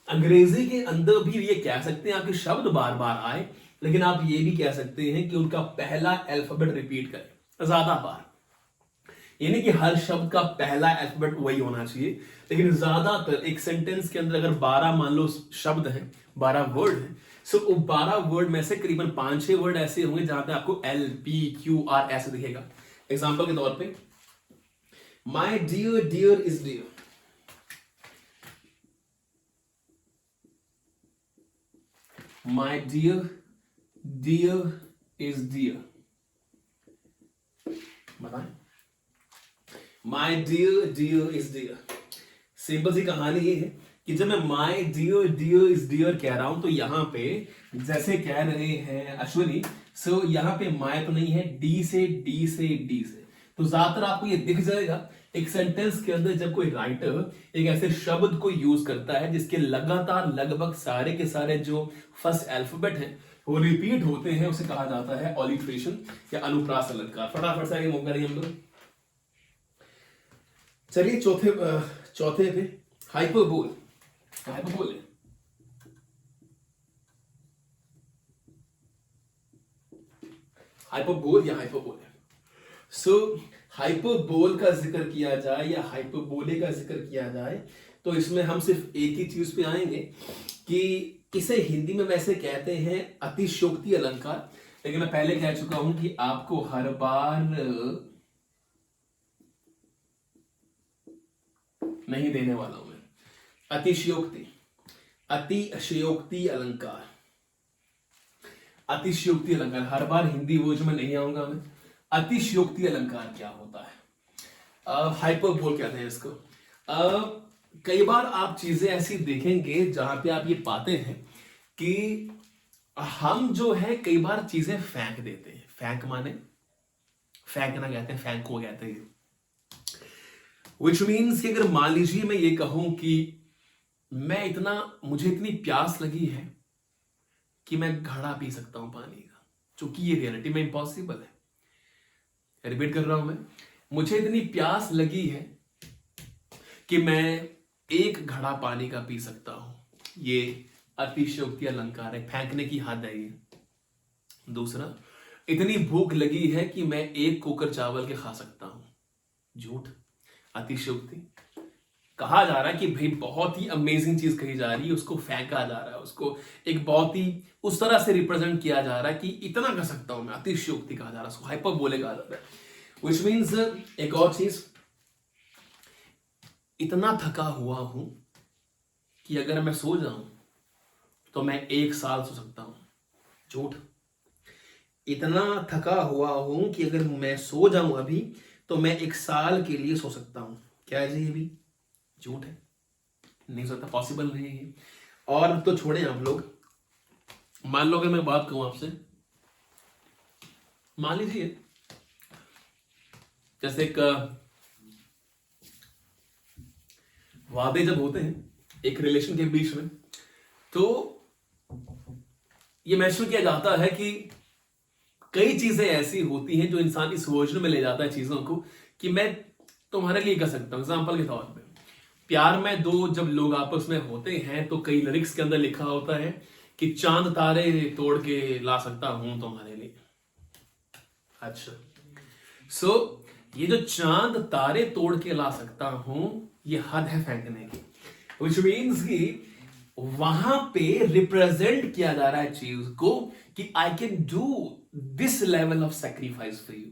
अंग्रेजी के अंदर भी ये कह सकते हैं आपके शब्द बार बार आए, लेकिन आप ये भी कह सकते हैं कि उनका पहला अल्फाबेट रिपीट करें ज्यादा बार। यानी कि हर शब्द का पहला अल्फाबेट वही होना चाहिए, लेकिन ज्यादातर एक सेंटेंस के अंदर अगर 12 मान लो शब्द हैं, 12 वर्ड हैं, सो 12 वर्ड में से करीबन 5-6 वर्ड ऐसे होंगे जहां पे आपको LPQR ऐसे दिखेगा। एग्जांपल के तौर पे my dear, dear is dear, my dear, dear is dear. बताएं, my dear, dear is dear. Simple सी कहानी ये है कि जब मैं my dear, dear is dear कह रहा हूं तो यहां पे जैसे कह रहे हैं अश्विनी, सो यहां पे माय तो नहीं है, डी से डी से डी से। तो ज्यादातर आपको ये दिख जाएगा एक सेंटेंस के अंदर जब कोई राइटर एक ऐसे शब्द को यूज करता है जिसके लगातार लगभग सारे के सारे जो फर्स्ट अल्फाबेट हैं वो रिपीट होते हैं, उसे कहा जाता है ऑलिट्रेशन या अनुप्रास अलंकार। फटाफट से आगे मूव करेंगे हम लोग। चलिए चौथे पे हाइपरबोल, हाइपरबोल है, हाइपरबोल या हाइपरबोल है। सो हाइपरबोल का जिक्र किया जाए या हाइपरबोले का जिक्र किया जाए तो इसमें हम सिर्फ एक ही चीज पे आएंगे कि इसे हिंदी में वैसे कहते हैं अतिशयोक्ति अलंकार, लेकिन मैं पहले कह चुका हूं कि आपको हर बार नहीं देने वाला हूं मैं। अतिशयोक्ति, अतिशयोक्ति अलंकार, अतिशयोक्ति अलंकार, हर बार हिंदी वर्जन में नहीं आऊंगा मैं। अतिशयोक्ति अलंकार क्या होता है? हाइपरबोल कहते हैं इसको। कई बार आप चीजें ऐसी देखेंगे जहां पे आप ये पाते हैं कि हम जो है कई बार चीजें फेंक देते हैं। फेंक माने फेंकना कहते हैं, फेंको कहते हैं, विच मीन्स कि अगर मान लीजिए मैं ये कहूं कि मुझे इतनी प्यास लगी है कि मैं घड़ा पी सकता हूं पानी का, क्योंकि ये रियलिटी में इम्पॉसिबल है। रिपीट कर रहा हूं मैं, मुझे इतनी प्यास लगी है कि मैं एक घड़ा पानी का पी सकता हूं। ये अतिशयोक्ति अलंकार है, फेंकने की हद है ये। दूसरा, इतनी भूख लगी है कि मैं एक कुकर चावल के खा सकता हूं। झूठ, अतिशयोक्ति। कहा जा रहा है कि भाई बहुत ही अमेजिंग चीज कही जा रही है, उसको फेंका जा रहा है, उसको एक बहुत ही उस तरह से रिप्रेजेंट किया जा रहा है कि इतना कर सकता हूं मैं। अतिशयोक्ति कहा जा रहा है, उसको हाइपरबोले कहा जा रहा है। विच मीन्स एक और चीज, इतना थका हुआ हूं कि अगर मैं सो जाऊं तो मैं 1 साल सो सकता हूं। झूठ। इतना थका हुआ हूं कि अगर मैं सो जाऊं अभी तो मैं 1 साल के लिए सो सकता हूं। क्या है जी? ये भी झूठ है, नहीं सकता, पॉसिबल नहीं है। और तो छोड़े आप लोग, मान लो अगर मैं बात कहूं आपसे, मान लीजिए जैसे एक वादे जब होते हैं एक रिलेशन के बीच में, तो ये महसूस किया जाता है कि कई चीजें ऐसी होती हैं जो इंसान इस वर्जन में ले जाता है चीजों को कि मैं तुम्हारे लिए कर सकता हूं। एग्जाम्पल के तौर पे, प्यार में दो जब लोग आपस में होते हैं तो कई लिरिक्स के अंदर लिखा होता है कि चांद तारे तोड़ के ला सकता हूं तुम्हारे लिए। अच्छा, सो ये जो चांद तारे तोड़ के ला सकता हूं, ये हद है फेंकने की। विच मीन्स कि वहां पे रिप्रेजेंट किया जा रहा है चीज को कि I can do this level of sacrifice for you,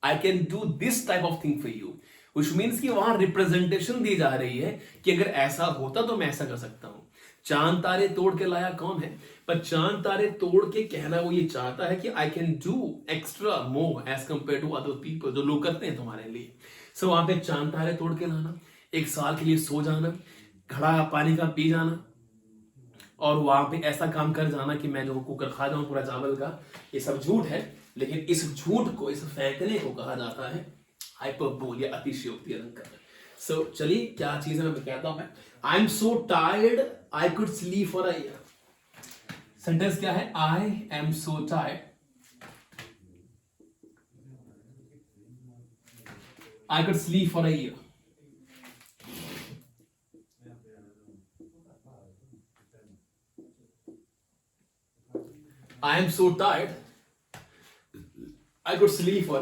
I can do this type of thing for you. Which means कि वहां रिप्रेजेंटेशन दी जा रही है कि अगर ऐसा होता तो मैं ऐसा कर सकता हूं। चांद तारे तोड़ के लाया कौन है? पर चांद तारे तोड़ के कहना वो ये चाहता है कि I can do extra more as compare to other people, जो लोग करते हैं तुम्हारे लिए। सो वहां पे चांद तारे तोड़ के लाना, 1 साल के लिए सो जाना, घड़ा पानी का पी जाना, और वहां पे ऐसा काम कर जाना कि मैं जो कुकर खा जाऊं पूरा चावल का, ये सब झूठ है। लेकिन इस झूठ को, इस फेंकने को कहा जाता है हाइपरबोल या अतिशयोक्ति अलंकार। सो चलिए, क्या चीज है मैं कहता हूं मैं, I am so tired I could sleep for a year. Sentence क्या है? I am so tired I could sleep for a year. I am so tired, I could sleep for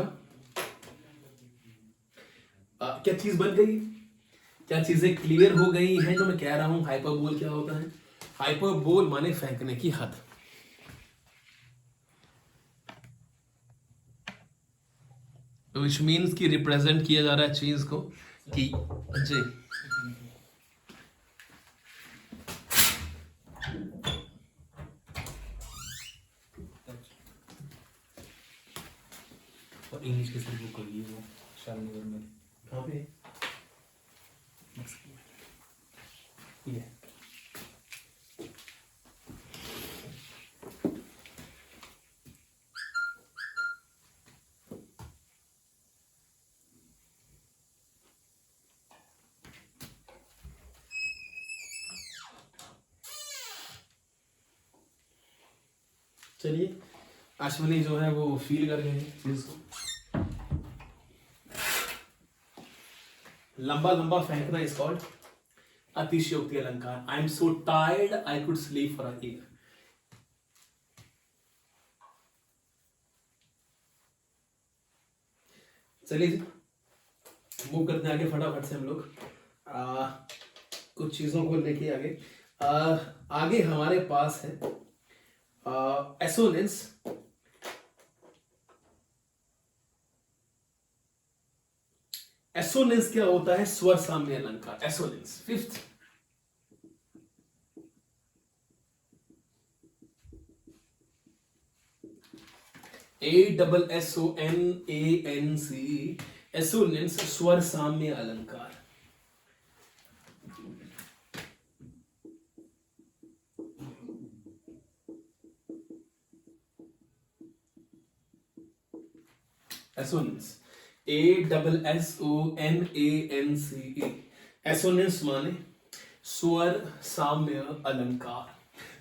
क्या चीज बन गई? क्या चीजें क्लियर हो गई हैं जो मैं कह रहा हूं? हाइपरबोल क्या होता है? हाइपरबोल माने फेंकने की हद। विच मीन्स कि रिप्रेजेंट किया जा रहा है चीज को कि जी और इंग्लिश के साथ बुक कर लिए वो शालनगर में। कहाँ पे? ये चलिए, अश्विनी जो है वो फील कर गए चीज को। लंबा लंबा फेंकना इज कॉल्ड अतिशयोक्ति अलंकार। I am so tired I could sleep for a year. चलिए जी, मूव करते हैं आगे फटाफट से हम लोग कुछ चीजों को लेके आगे। आगे हमारे पास है एसोनेंस। एसोनेंस क्या होता है? स्वर साम्य अलंकार। एसोनेंस फिफ्थ, ASSONANC, एसोनेंस स्वर साम्य अलंकार। एसोनेंस ASSONANCE, एसोनेंस माने स्वर साम्य अलंकार।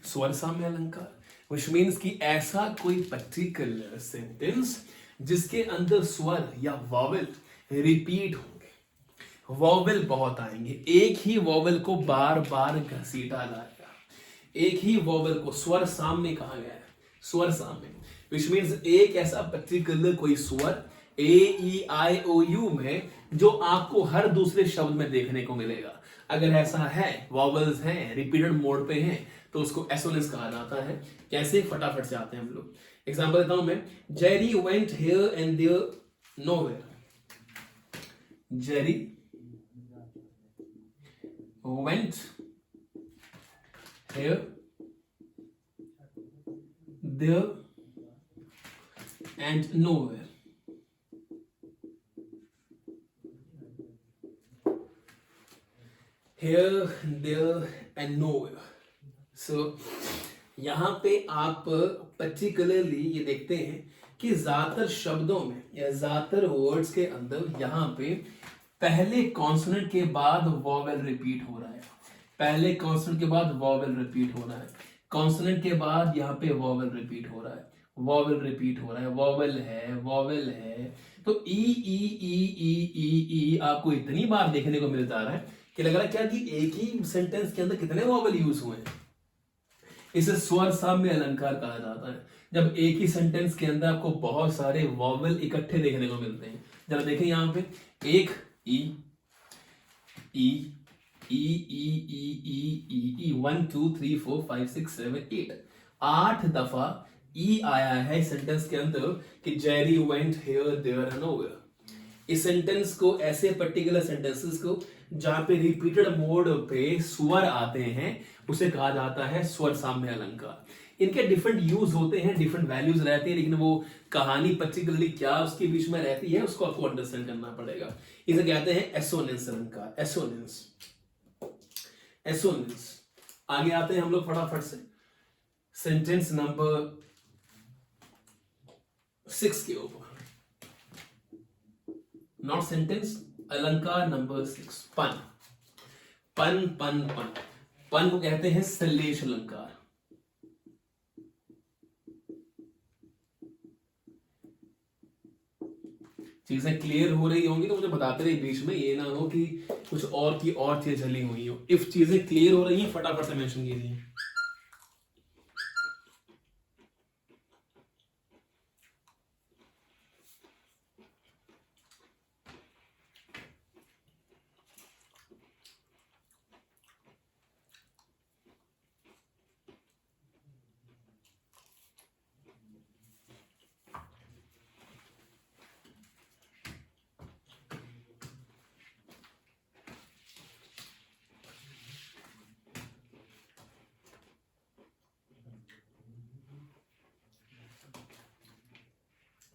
स्वर साम्य अलंकार which means कि ऐसा कोई पर्टिकुलर सेंटेंस जिसके अंदर स्वर या वॉवेल रिपीट होंगे। वॉवेल बहुत आएंगे, एक ही वॉवेल को बार बार घसीटा जाएगा, एक ही वॉवेल को स्वर साम्य कहा गया है। स्वर साम्य which means एक ऐसा पर्टिकुलर कोई स्वर AEIOU में जो आपको हर दूसरे शब्द में देखने को मिलेगा। अगर ऐसा है, वॉवेल्स हैं, रिपीटेड मोड पे हैं, तो उसको एसोनेंस कहा जाता है। कैसे? फटाफट से आते हैं हम लोग। एग्जांपल देता हूं मैं। Jerry went here and there nowhere. Jerry went here there and nowhere. Here, there and nowhere. So यहाँ पे आप पर्टिकुलरली ये देखते हैं कि ज्यादातर शब्दों में या ज्यादातर वर्ड्स के अंदर यहाँ पे पहले कॉन्सोनेंट के बाद वॉवेल रिपीट हो रहा है। पहले कॉन्सोनेंट के बाद वॉवेल रिपीट हो रहा है, कॉन्सोनेंट के बाद यहाँ पे वॉवेल रिपीट हो रहा है, वॉवेल रिपीट हो रहा है, वॉवेल है, वॉवेल है। तो ई ई ई ई ई ई आपको इतनी बार देखने को मिल जा रहा है कि लग रहा है क्या कि एक ही सेंटेंस के अंदर कितने वॉवेल यूज हुए हैं। इसे स्वर साम्य अलंकार कहा जाता है, जब एक ही सेंटेंस के अंदर आपको बहुत सारे वॉवेल इकट्ठे देखने को मिलते हैं। जरा देखें यहाँ पे, एक ई ई ई ई ई ई ई 1 2 3 4 5 6 7 8 8 दफा ई आया है सेंटेंस के अंदर कि Jerry went here there and over. इस सेंटेंस को, ऐसे पर्टिकुलर सेंटेंसेस को जहां पे रिपीटेड मोड पे स्वर आते हैं, उसे कहा जाता है स्वर साम्य अलंकार। इनके डिफरेंट यूज होते हैं, डिफरेंट वैल्यूज रहते हैं, लेकिन वो कहानी पर्टिकुलरली क्या उसके बीच में रहती है उसको आपको अंडरस्टैंड करना पड़ेगा। इसे कहते हैं एसोनेंस अलंकार। Assonance, assonance. आगे आते हैं हम लोग फटाफट से सेंटेंस नंबर 6 के ऊपर। नॉट सेंटेंस, अलंकार नंबर 6, पन। पन पन पन पन को कहते हैं सल्लेश अलंकार। चीजें क्लियर हो रही होंगी तो मुझे बताते रहिए बीच में, ये ना हो कि कुछ और की और चीज चली हुई हो। इफ चीजें क्लियर हो रही हैं फटाफट से मेंशन कीजिए।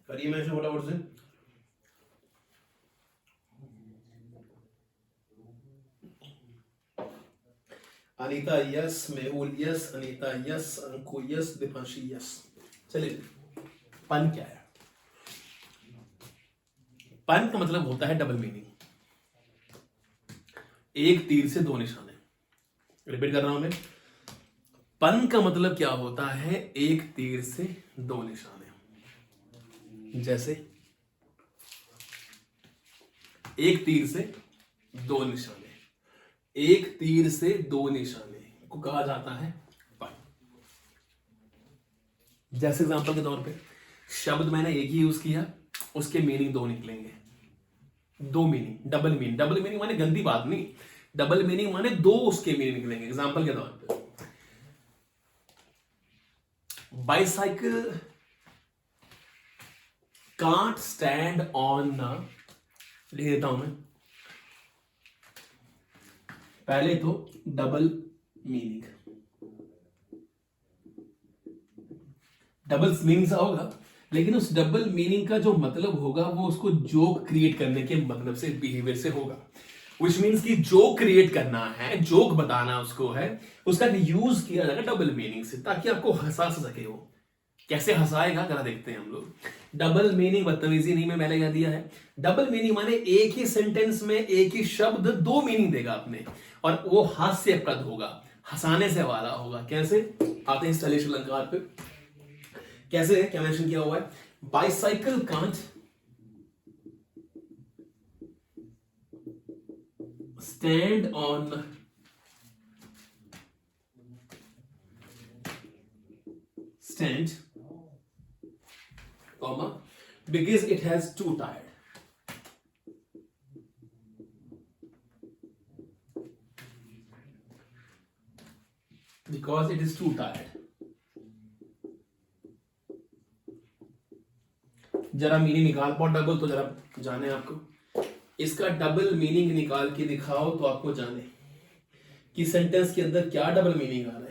करिए मेंशन फटाफट से। Anita yes, Mehul yes, Anita yes, Anku yes, Deepanshi yes. चलिए, पन क्या है? पन का मतलब होता है डबल मीनिंग, एक तीर से दो निशाने। रिपीट कर रहा हूं मैं, पन का मतलब क्या होता है? एक तीर से दो निशाने। जैसे एक तीर से दो निशाने, एक तीर से दो निशाने को कहा जाता है पाई। जैसे एग्जांपल के तौर पे शब्द मैंने एक ही यूज किया, उसके मीनिंग दो निकलेंगे, दो meaning, double meaning. Double meaning माने गंदी बात नहीं, डबल मीनिंग माने दो उसके मीनिंग निकलेंगे। एग्जांपल के तौर पे बाइसाइकिल कांट स्टैंड ऑन, लिख देता हूं मैं पहले तो डबल मीनिंग, डबल मीनिंग सा होगा, लेकिन उस डबल मीनिंग का जो मतलब होगा वो उसको जोक क्रिएट करने के मतलब से, बिहेवियर से होगा। विच मीन्स कि जोक क्रिएट करना है, जोक बताना उसको है, उसका यूज किया जाएगा डबल मीनिंग से, ताकि आपको हंसा सके। वो कैसे हंसाएगा जरा देखते हैं हम लोग। डबल मीनिंग बदतमीजी नहीं, मैं पहले कह दिया है। डबल मीनिंग माने एक ही सेंटेंस में एक ही शब्द दो मीनिंग देगा अपने, और वो हास्यप्रद होगा, हंसाने से वाला होगा। कैसे आते हैं इंस्टॉलेशन अलंकार पे, कैसे क्या मेंशन किया हुआ है, bicycle can't stand on stand comma because it has two tires, because it is too tired। जरा मीनिंग निकाल पाओ डबल, तो जरा जाने आपको इसका डबल मीनिंग निकाल के दिखाओ, तो आपको जाने कि सेंटेंस के अंदर क्या डबल मीनिंग आ रहा है।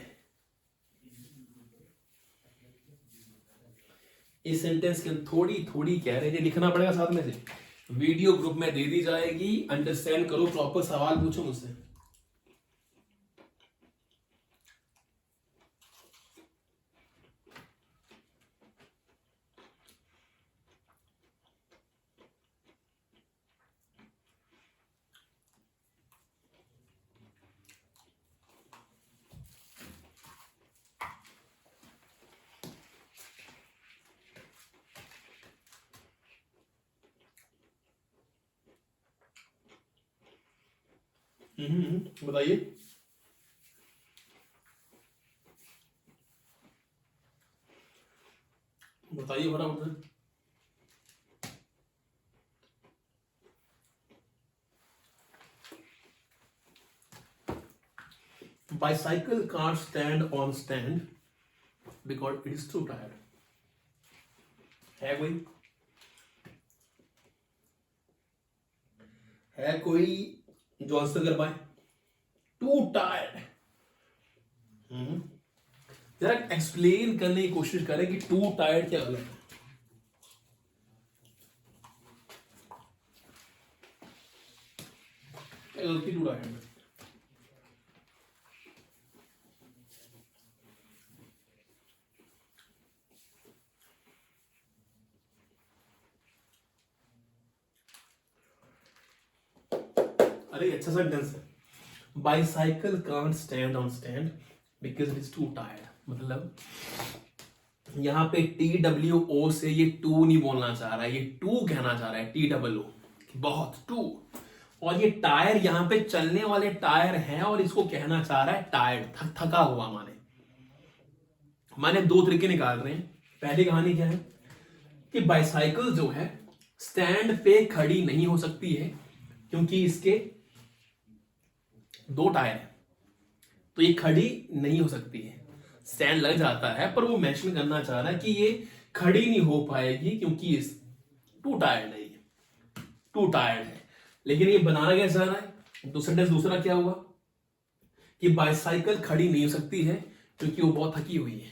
इस सेंटेंस के अंदर थोड़ी थोड़ी कह रहे हैं, लिखना पड़ेगा साथ में से, वीडियो ग्रुप में दे दी जाएगी, अंडरस्टैंड करो, प्रॉपर सवाल पूछो मुझसे। बताइए। बताइए फटाफट। Bicycle can't stand on stand because it is too tired। है कोई, है कोई जो आंसर कर पाए? To tired. जरा एक्सप्लेन करने की कोशिश करें कि टू टायर्ड क्या गलत है। क्या गलती टू टायर्ड में? अरे अच्छा सेंटेंस है, bicycle can't stand on stand because it is to tired. मतलब यहां पे TWO से ये टू नहीं बोलना चाह रहा है, ये टू कहना चाह रहा है, TWO बहुत टू। और ये टायर यहां पे चलने वाले टायर हैं, और इसको कहना चाह रहा है टायर्ड, थका हुआ। माने दो तरीके निकाल रहे हैं। पहली कहानी क्या है कि बाइसाइकिल जो है स्टैंड पे खड़ी नहीं हो सकती है, क्योंकि इसके दो टायर है, तो ये खड़ी नहीं हो सकती है। स्टैंड लग जाता है, पर वो मेंशन करना चाह रहा है कि ये खड़ी नहीं हो पाएगी, क्योंकि इस टू टायर्ड है, टू टायर्ड है। लेकिन ये बनाना क्या चाह रहा है? तो सेंटेंस दूसरा क्या हुआ कि बाइसाइकिल खड़ी नहीं हो सकती है क्योंकि वो बहुत थकी हुई है,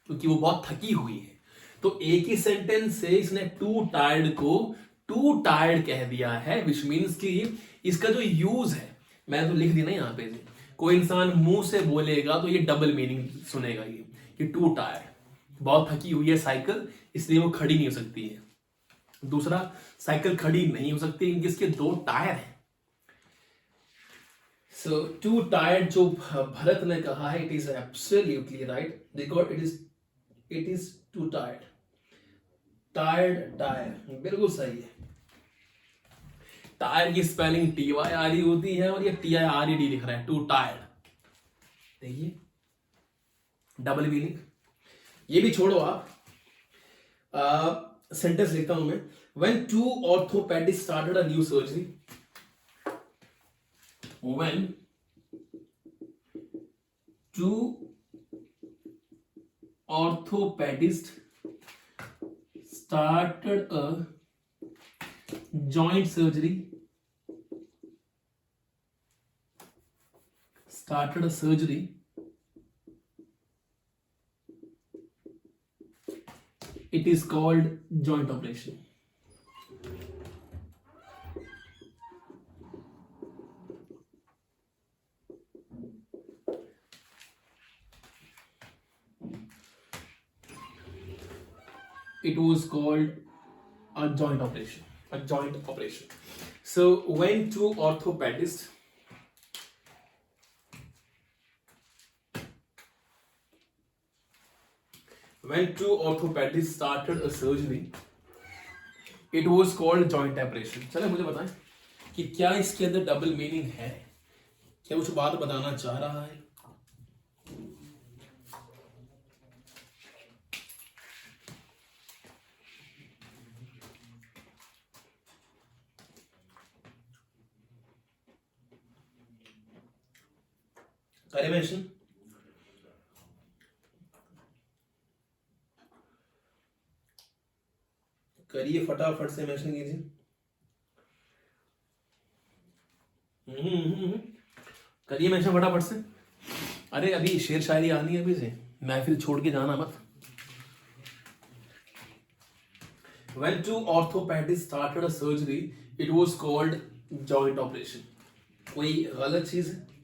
क्योंकि वो बहुत थकी हुई है। तो एक ही सेंटेंस से इसने टू टायर्ड को टू टायर्ड कह दिया है, विच मीन्स कि इसका जो यूज है, मैं तो लिख दी ना यहां पे, कोई इंसान मुंह से बोलेगा तो ये डबल मीनिंग सुनेगा, ये कि टू टायर्ड, बहुत थकी हुई है साइकिल, इसलिए वो खड़ी नहीं हो सकती है। दूसरा, साइकिल खड़ी नहीं हो सकती क्योंकि इसके दो टायर हैं। सो टू टायर्ड जो भरत ने कहा है, it is absolutely right, because it is to tired. Tired tyre बिल्कुल सही है। टायर की स्पेलिंग TYRE होती है और ये TIRED लिख रहा है, टू टायर्ड। देखिए डबल मीनिंग। ये भी छोड़ो आप, सेंटेंस लिखता हूं मैं। When two orthopedist started a new surgery, when two orthopedist started a joint surgery, it is called joint operation. It was called a joint operation. So when two orthopedists started a surgery, it was called joint operation. चलो मुझे बताएं कि क्या इसके अंदर डबल मीनिंग है, क्या कुछ बात बताना चाह रहा है? करिए मेंशन, करिए फटाफट से मेंशन कीजिए। करिए मेंशन फटाफट से। अरे अभी शेर शायरी आनी है, अभी से महफिल छोड़ के जाना मत। When two orthopedists started a surgery, it was called joint operation. कोई गलत चीज है?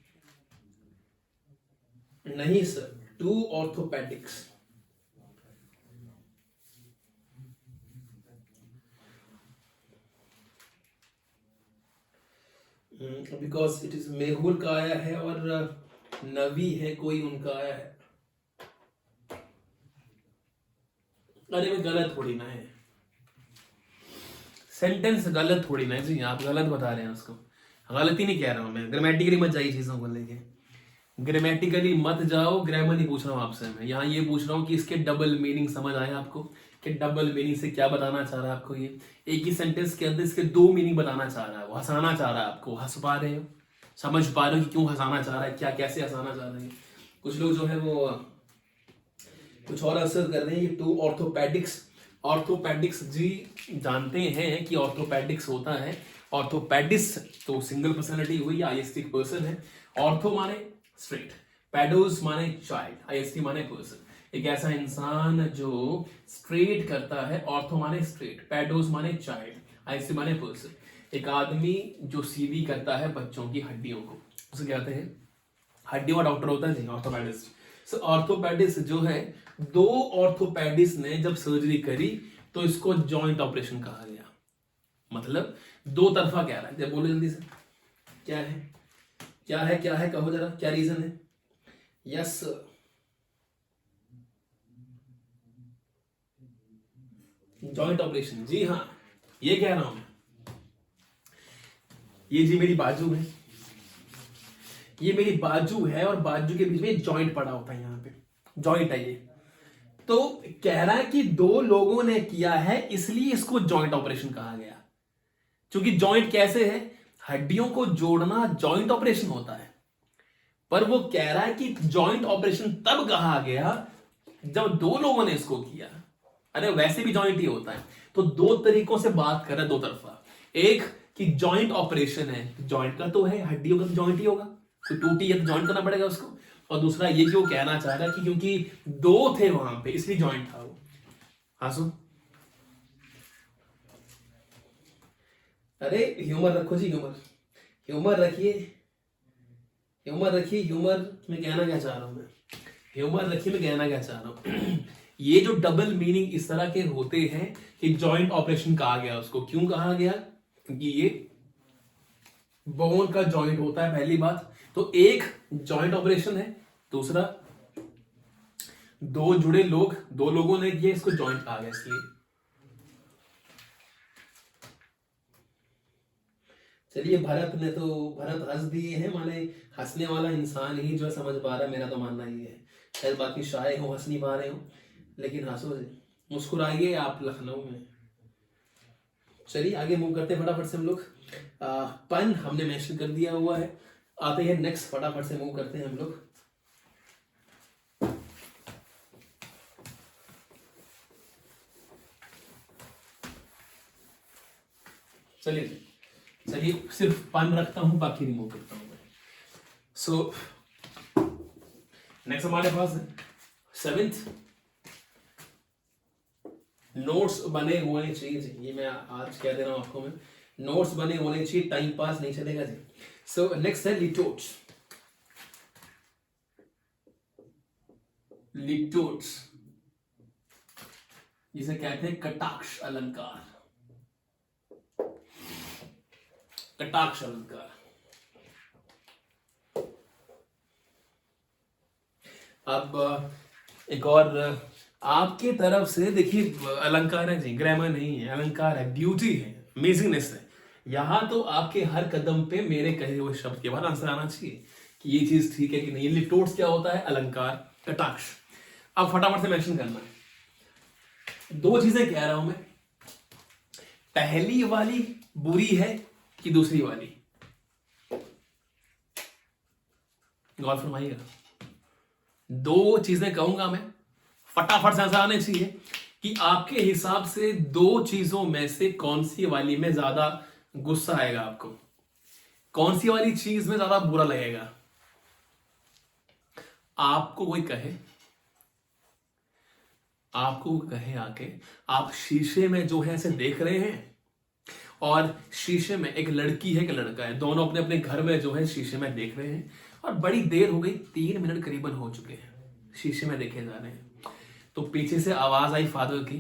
नहीं sir, two orthopedics. Because it is Mehul का आया है और नवी है कोई उनका आया है। अरे वो गलत थोड़ी ना है, सेंटेंस गलत थोड़ी ना है जी, आप गलत बता रहे हैं उसको। गलती नहीं कह रहा हूं मैं, ग्रामेटिकली मत जाइए चीजों को लेके, ग्रामेटिकली मत जाओ। ग्रामर नहीं पूछ रहा हूं आपसे मैं, यहाँ ये पूछ रहा हूँ कि इसके डबल मीनिंग समझ आए आपको, कि डबल मीनिंग से क्या बताना चाह रहा है आपको। ये एक ही सेंटेंस के अंदर इसके दो मीनिंग बताना चाह रहा है, वो हंसाना चाह रहा है आपको। हंस पा रहे हो, समझ पा रहे हो कि क्यों हंसाना चाह रहा है, क्या कैसे हंसाना चाह रहे हैं। कुछ लोग जो है वो कुछ और असर कर रहे हैं। ये टू ऑर्थोपेडिक्स जी जानते हैं कि ऑर्थोपेडिक्स होता है, ऑर्थोपेडिस तो सिंगल पर्सनालिटी हुई, आईएसटी पर्सन है। ऑर्थो माने स्ट्रेट, पेडोस माने चाइल्ड, आईएसटी माने पर्सन। एक ऐसा इंसान जो स्ट्रेट करता है, ऑर्थो माने स्ट्रेट, पेडोस माने चाइल्ड, आईएसटी माने पर्सन। एक आदमी जो सीधी करता है बच्चों की हड्डियों को, उसे कहते हैं हड्डियों का डॉक्टर होता है जी, ऑर्थोपेडिस्ट। सो ऑर्थोपेडिस्ट जो है, दो ऑर्थोपेडिस्ट ने जब सर्जरी करी तो इसको जॉइंट ऑपरेशन कहा गया। मतलब दो तरफा कह रहा है। जब बोलो जल्दी से, क्या है क्या है क्या है, कहो जरा, क्या रीजन है? यस जॉइंट ऑपरेशन, जी हाँ, ये कह रहा हूं मैं। ये जी मेरी बाजू है, ये मेरी बाजू है और बाजू के बीच में जॉइंट पड़ा होता है, यहाँ पे जॉइंट है ये। तो कह रहा है कि दो लोगों ने किया है इसलिए इसको जॉइंट ऑपरेशन कहा गया। क्योंकि जॉइंट कैसे है, हड्डियों को जोड़ना जॉइंट ऑपरेशन होता है। पर वो कह रहा है कि जॉइंट ऑपरेशन तब कहा गया जब दो लोगों ने इसको किया। अरे वैसे भी जॉइंट ही होता है। तो दो तरीकों से बात कर रहा है, दो तरफा। एक कि जॉइंट ऑपरेशन है, जॉइंट का तो है, हड्डियों का तो जॉइंट ही होगा, तो टूटी है तो जॉइंट करना पड़ेगा उसको। और दूसरा ये कि वो कहना चाह रहा है कि क्योंकि दो थे वहां पे इसलिए जॉइंट था वो। हासु, अरे ह्यूमर रखो जी, ह्यूमर रखिए, ह्यूमर में कहना क्या चाह रहा हूं मैं, ह्यूमर रखिए, मैं कहना क्या चाह रहा हूं। ये जो डबल मीनिंग इस तरह के होते हैं कि जॉइंट ऑपरेशन कहा गया उसको। क्यों कहा गया? क्योंकि ये बोन का जॉइंट होता है, पहली बात तो। एक जॉइंट ऑपरेशन है, दूसरा दो जुड़े लोग, दो लोगों ने किया, इसको जॉइंट कहा गया। इसलिए चलिए, भरत हंस दिए हैं, माने हंसने वाला इंसान ही जो है समझ पा रहा है, मेरा तो मानना ही है। शायद बाकी शाये हो, हंस नहीं पा रहे हो, लेकिन हंसो जी, मुस्कुराइए आप लखनऊ में। चलिए आगे मूव करते हैं फटाफट से हम लोग। पन हमने मेंशन कर दिया हुआ है, आते हैं नेक्स्ट, फटाफट से मूव करते हैं हम लोग। चलिए सिर्फ पन रखता हूं, बाकी रिमूव करता हूं मैं। सो नेक्स्ट हमारे पास है 7th, नोट्स बने होने चाहिए जी। ये मैं आज कह दे रहा हूं आपको, मैं नोट्स बने होने चाहिए, टाइम पास नहीं चलेगा जी। सो नेक्स्ट है लिटोट्स। लिटोट्स जिसे कहते हैं कटाक्ष अलंकार। कटाक्ष अलंकार, अब एक और आपके तरफ से देखिए, अलंकार है जी, ग्रामर नहीं है, अलंकार है, ब्यूटी है, अमेजिंगनेस है। यहां तो आपके हर कदम पे मेरे कहे हुए शब्द के बाद आंसर आना चाहिए कि ये चीज ठीक है कि नहीं। लिटोट्स क्या होता है? अलंकार, कटाक्ष। अब फटाफट से मेंशन करना है। 2 चीजें कह रहा हूं मैं, पहली वाली बुरी है कि दूसरी वाली? गौर फरमाइएगा। 2 चीजें कहूंगा मैं, फटाफट से आंसर आने चाहिए कि आपके हिसाब से 2 चीजों में से कौन सी वाली में ज्यादा गुस्सा आएगा आपको, कौन सी वाली चीज में ज्यादा बुरा लगेगा। आपको कोई कहे आके, आप शीशे में जो है ऐसे देख रहे हैं, और शीशे में एक लड़की है, एक लड़का है, दोनों अपने अपने घर में जो है शीशे में देख रहे हैं, और बड़ी देर हो गई, 3 मिनट करीबन हो चुके हैं, शीशे में देखे जा रहे हैं। तो पीछे से आवाज आई फादर की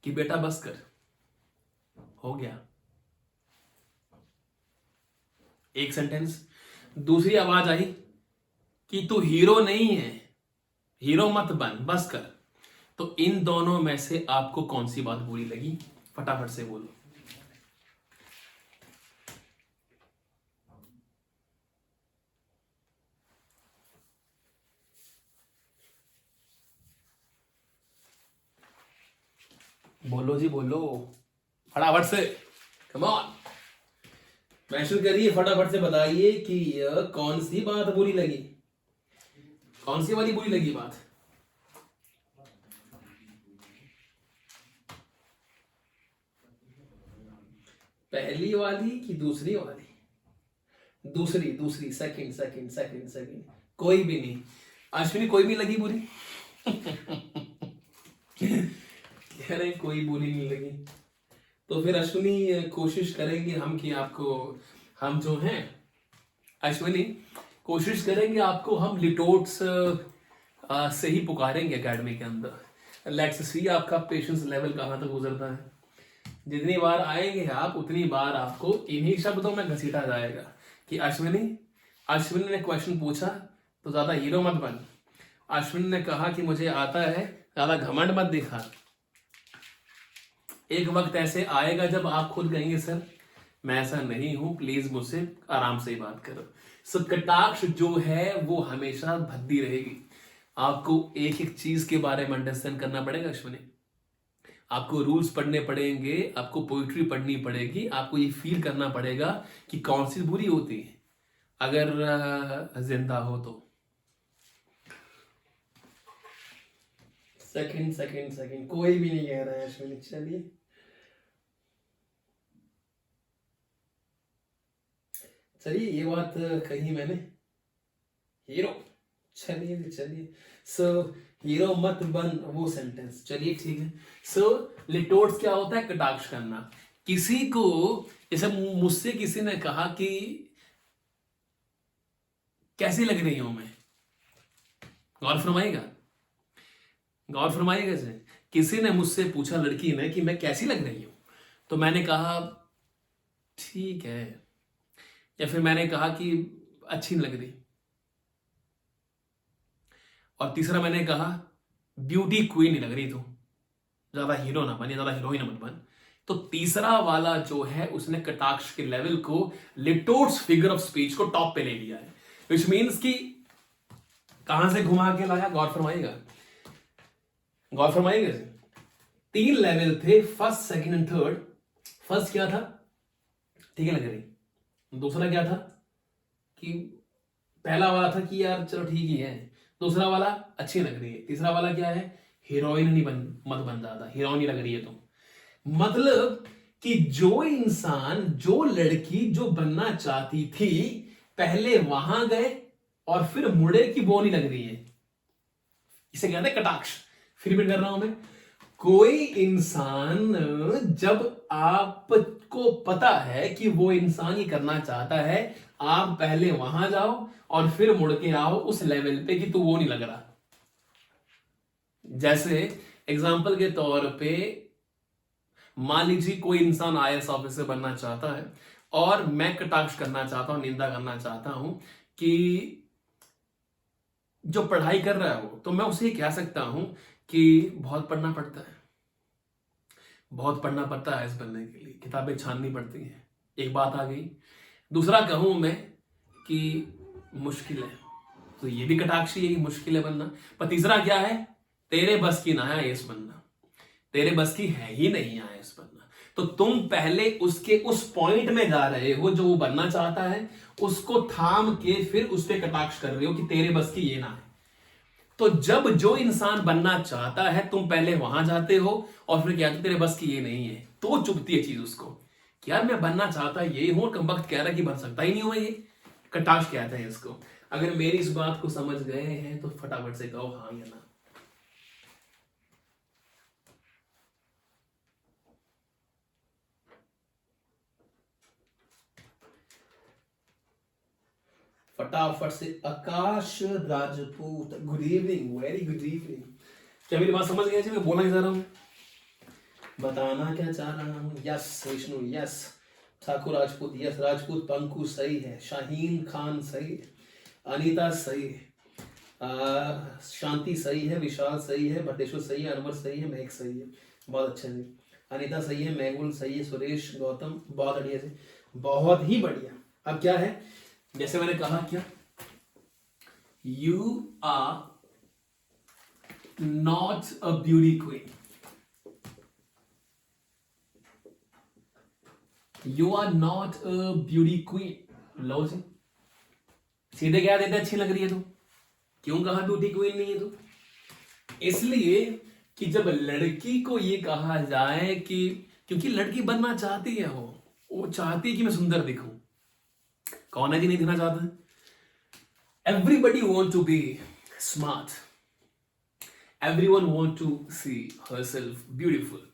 कि बेटा बस कर, हो गया। एक सेंटेंस। दूसरी आवाज आई कि तू हीरो नहीं है, हीरो मत बन, बस कर। तो इन दोनों में से आपको कौन सी बात बुरी लगी? फटाफट से बोलो। बोलो जी बोलो, फटाफट से, कम ऑन, मेंशन करिए, फटाफट से बताइए कि यह कौन सी बात बुरी लगी, कौन सी वाली बुरी लगी बात? पहली वाली कि दूसरी वाली? दूसरी, सेकंड, कोई भी नहीं। अश्विनी कोई भी लगी बुरी? कह रहे कोई बुरी नहीं लगी। तो फिर अश्विनी कोशिश करेंगे हम कि आपको, हम जो हैं अश्विनी कोशिश करेंगे आपको हम लिटोट्स से ही पुकारेंगे एकेडमी के अंदर। लेट्स सी आपका पेशेंस लेवल कहाँ तक गुजरता है। जितनी बार आएंगे आप, उतनी बार आपको इन्हीं शब्दों में घसीटा जाएगा कि अश्विनी ने क्वेश्चन पूछा तो ज्यादा हीरो मत बन। अश्विनी ने कहा कि मुझे आता है, ज्यादा घमंड मत दिखा। एक वक्त ऐसे आएगा जब आप खुद कहेंगे सर मैं ऐसा नहीं हूं, प्लीज मुझसे आराम से ही बात करो। सो कटाक्ष जो है वो हमेशा भद्दी रहेगी। आपको एक एक चीज के बारे में अंडरस्टैंड करना पड़ेगा अश्विनी। आपको रूल्स पढ़ने पड़ेंगे, आपको पोइट्री पढ़नी पड़ेगी, आपको ये फील करना पड़ेगा कि कौन सी बुरी होती है अगर जिंदा हो तो। सेकंड, कोई भी नहीं कह रहा है अश्विनी। चलिए ये बात कही मैंने, हीरो। चलिए सो हीरो मत बन, वो सेंटेंस, चलिए ठीक है। सो लिटोट्स क्या होता है? कटाक्ष करना। किसी को, जैसे मुझसे किसी ने कहा कि कैसी लग रही हूं मैं, गौर फरमाइएगा से। किसी ने मुझसे पूछा, लड़की ने, कि मैं कैसी लग रही हूं, तो मैंने कहा ठीक है, या फिर मैंने कहा कि अच्छी नहीं लग रही, और तीसरा मैंने कहा ब्यूटी क्वीन नहीं लग रही, तो ज्यादा हीरो ना बन, ज्यादा हीरोइन मत बन। तो तीसरा वाला जो है उसने कटाक्ष के लेवल को, लिटोट्स फिगर ऑफ स्पीच को टॉप पे ले लिया है, विच मीन्स कि कहां से घुमा के लाया, गौर फरमाइएगा, गौर फरमाइएगा। 3 लेवल थे, first second and third. First क्या था, ठीक है लग रही। दूसरा क्या था कि पहला वाला था कि यार चलो ठीक ही है, दूसरा वाला अच्छी लग रही है, तीसरा वाला क्या है, हीरोइन नहीं मत बन जाता, हीरोइन ही लग रही है तो। मतलब कि जो इंसान, जो लड़की जो बनना चाहती थी, पहले वहां गए और फिर मुड़े की वो नहीं लग रही है, इसे कहते हैं कटाक्ष। फिर भी कर रहा हूं मैं, कोई इंसान जब आपको पता है कि वो इंसान ही करना चाहता है, आप पहले वहां जाओ और फिर मुड़ के आओ उस लेवल पे कि तू वो नहीं लग रहा। जैसे एग्जांपल के तौर पे मान लीजिए कोई इंसान आईएएस ऑफिसर बनना चाहता है और मैं कटाक्ष करना चाहता हूं, निंदा करना चाहता हूं कि जो पढ़ाई कर रहा है वो, तो मैं उसे कह सकता हूं कि बहुत पढ़ना पड़ता है, बहुत पढ़ना पड़ता है इस बनने के लिए, किताबें छाननी पड़ती हैं, एक बात आ गई। दूसरा कहूं मैं कि मुश्किल है, तो ये भी कटाक्षी है कि मुश्किल है बनना। पर तीसरा क्या है, तेरे बस की ना है आईएएस बनना, तेरे बस की है ही नहीं आईएएस बनना। तो तुम पहले उसके उस पॉइंट में जा रहे हो जो वो बनना चाहता है, उसको थाम के फिर उस पर कटाक्ष कर रहे हो कि तेरे बस की ये ना है। तो जब जो इंसान बनना चाहता है तुम पहले वहां जाते हो और फिर कहते तेरे बस की ये नहीं है, तो चुभती है चीज उसको कि यार मैं बनना चाहता ये हूं, कमबख्त कह रहा कि बन सकता ही नहीं हुआ, ये कटाक्ष कहते हैं इसको। अगर मेरी इस बात को समझ गए हैं तो फटाफट से कहो हाँ या ना। फटाफट से Akash Rajput, good evening, very good evening. क्या मेरी बात समझ गए जी, मैं बोलना ही चाह रहा हूं, बताना क्या चाह रहा हूं। Yes Vishnu, yes Thakur Rajput, yes Rajput, Panku सही है, शाहीन खान सही है, अनीता सही है, शांति सही है, विशाल सही है, भट्टेश्वर सही है, अनवर सही है, महक सही है, बहुत अच्छा जी, अनीता सही है, मैगुल सही है, सुरेश गौतम बहुत बढ़िया जी, बहुत ही बढ़िया। अब क्या है, जैसे मैंने कहा क्या, you are not a beauty queen, you are not a beauty queen. लो जी, सीधे क्या देते, अच्छी लग रही है तो, क्यों कहा ब्यूटी क्वीन नहीं है तो? इसलिए कि जब लड़की को ये कहा जाए कि, क्योंकि लड़की बनना चाहती है, वो चाहती है कि मैं सुंदर दिखूं। कौन है जी नहीं दिखना चाहता है? Everybody want to be smart, everyone want to see herself beautiful.